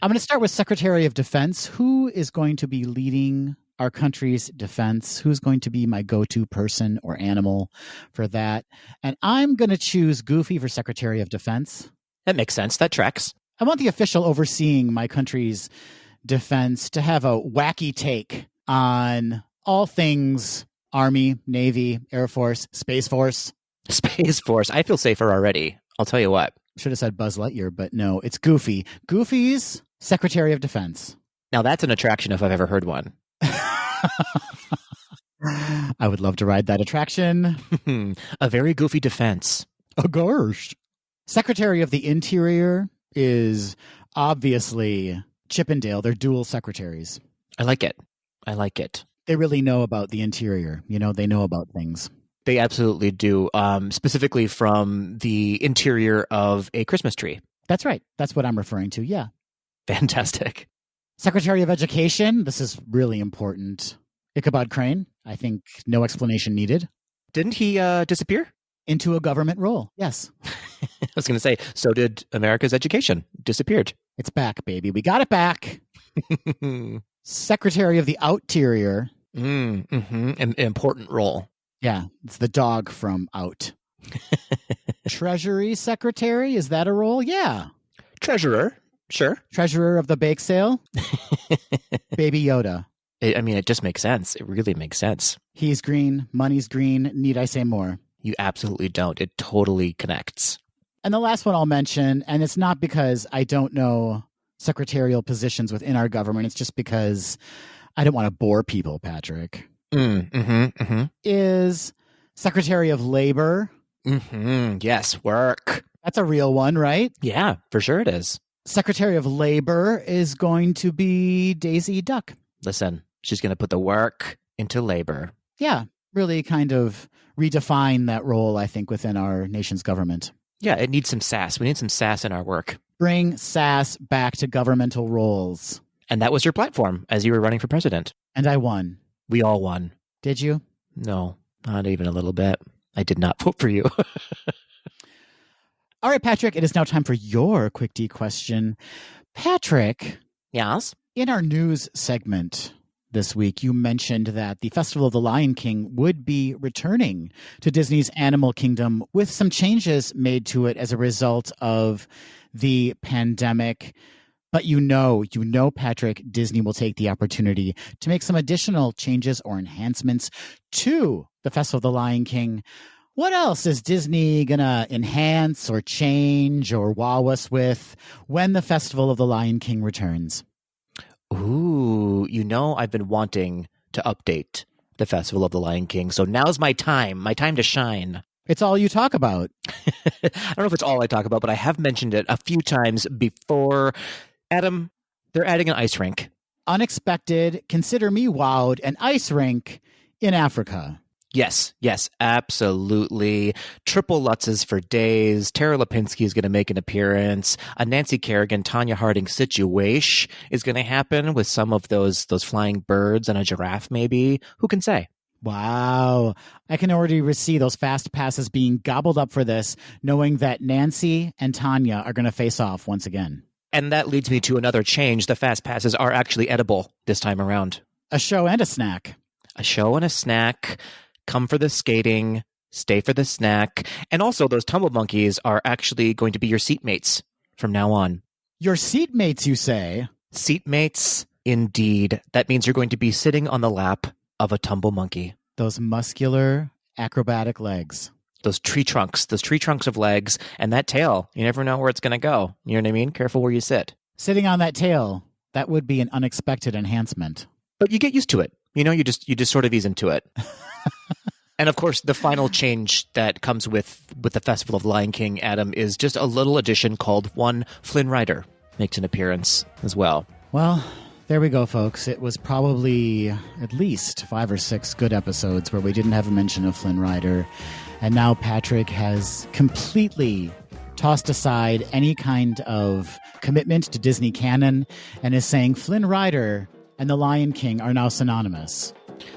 I'm going to start with Secretary of Defense. Who is going to be leading our country's defense? Who's going to be my go-to person or animal for that? And I'm going to choose Goofy for Secretary of Defense.
That makes sense. That tracks.
I want the official overseeing my country's defense to have a wacky take on all things Army, Navy, Air Force, Space Force.
Space Force. I feel safer already. I'll tell you what.
Should have said Buzz Lightyear, but no, it's Goofy. Goofy's Secretary of Defense.
Now that's an attraction if I've ever heard one.
I would love to ride that attraction.
A very goofy defense.
Oh, gosh. Secretary of the Interior is obviously Chippendale. They're dual secretaries.
I like it. I like it.
They really know about the interior. You know, they know about things.
They absolutely do, specifically from the interior of a Christmas tree.
That's right. That's what I'm referring to. Yeah.
Fantastic.
Secretary of Education. This is really important. Ichabod Crane. I think no explanation needed.
Didn't he disappear?
Into a government role. Yes.
I was going to say, so did America's education. Disappeared.
It's back, baby. We got it back. Secretary of the Outerior.
An important role.
Yeah, it's the dog from Out. Treasury Secretary, is that a role? Yeah.
Treasurer, sure.
Treasurer of the bake sale. Baby Yoda.
I mean, it just makes sense. It really makes sense.
He's green, money's green. Need I say more?
You absolutely don't. It totally connects.
And the last one I'll mention, and it's not because I don't know secretarial positions within our government, it's just because I don't want to bore people, Patrick. Is Secretary of Labor.
Yes, work.
That's a real one, right?
Yeah, for sure it is.
Secretary of Labor is going to be Daisy Duck.
Listen, she's going to put the work into labor.
Yeah, really kind of redefine that role, I think, within our nation's government.
Yeah, it needs some sass. We need some sass in our work.
Bring sass back to governmental roles.
And that was your platform as you were running for president.
And I won.
We all won.
Did you?
No, not even a little bit. I did not vote for you.
All right, Patrick, it is now time for your Quick D question. Patrick.
Yes?
In our news segment this week, you mentioned that the Festival of the Lion King would be returning to Disney's Animal Kingdom with some changes made to it as a result of the pandemic. But you know, Patrick, Disney will take the opportunity to make some additional changes or enhancements to the Festival of the Lion King. What else is Disney going to enhance or change or wow us with when the Festival of the Lion King returns?
Ooh, I've been wanting to update the Festival of the Lion King. So now's my time to shine.
It's all you talk about.
I don't know if it's all I talk about, but I have mentioned it a few times before. Adam, they're adding an ice rink.
Unexpected. Consider me wowed. An ice rink in Africa.
Yes, absolutely. Triple Lutzes for days. Tara Lipinski is going to make an appearance. A Nancy Kerrigan, Tanya Harding situation is going to happen with some of those flying birds and a giraffe, maybe. Who can say?
Wow. I can already see those fast passes being gobbled up for this, knowing that Nancy and Tanya are going to face off once again.
And that leads me to another change. The fast passes are actually edible this time around.
A show and a snack.
A show and a snack. Come for the skating, stay for the snack. And also those tumble monkeys are actually going to be your seatmates from now on.
Your seatmates, you say?
Seatmates, indeed. That means you're going to be sitting on the lap of a tumble monkey.
Those muscular, acrobatic legs.
Those tree trunks of legs, and that tail. You never know where it's going to go. You know what I mean? Careful where you sit.
Sitting on that tail, that would be an unexpected enhancement.
But you get used to it. You just sort of ease into it. And of course, the final change that comes with the Festival of the Lion King, Adam, is just a little addition called One Flynn Rider makes an appearance as well.
Well, there we go, folks. It was probably at least 5 or 6 good episodes where we didn't have a mention of Flynn Rider. And now Patrick has completely tossed aside any kind of commitment to Disney canon and is saying Flynn Rider and The Lion King are now synonymous.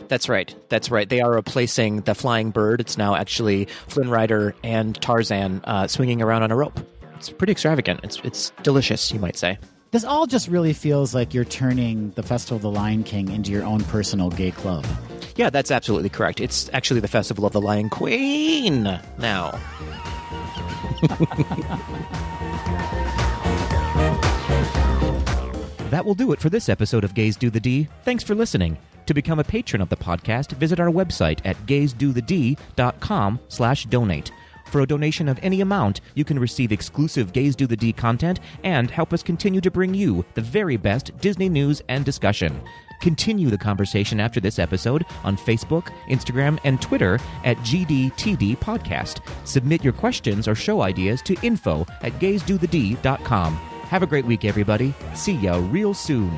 That's right. They are replacing the flying bird. It's now actually Flynn Rider and Tarzan swinging around on a rope. It's pretty extravagant. It's delicious, you might say.
This all just really feels like you're turning the Festival of the Lion King into your own personal gay club.
Yeah, that's absolutely correct. It's actually the Festival of the Lion Queen now. That will do it for this episode of Gays Do the D. Thanks for listening. To become a patron of the podcast, visit our website at gaysdothed.com/donate. For a donation of any amount, you can receive exclusive Gays Do the D content and help us continue to bring you the very best Disney news and discussion. Continue the conversation after this episode on Facebook, Instagram, and Twitter at GDTD Podcast. Submit your questions or show ideas to info@gaysdothed.com. Have a great week, everybody. See ya real soon.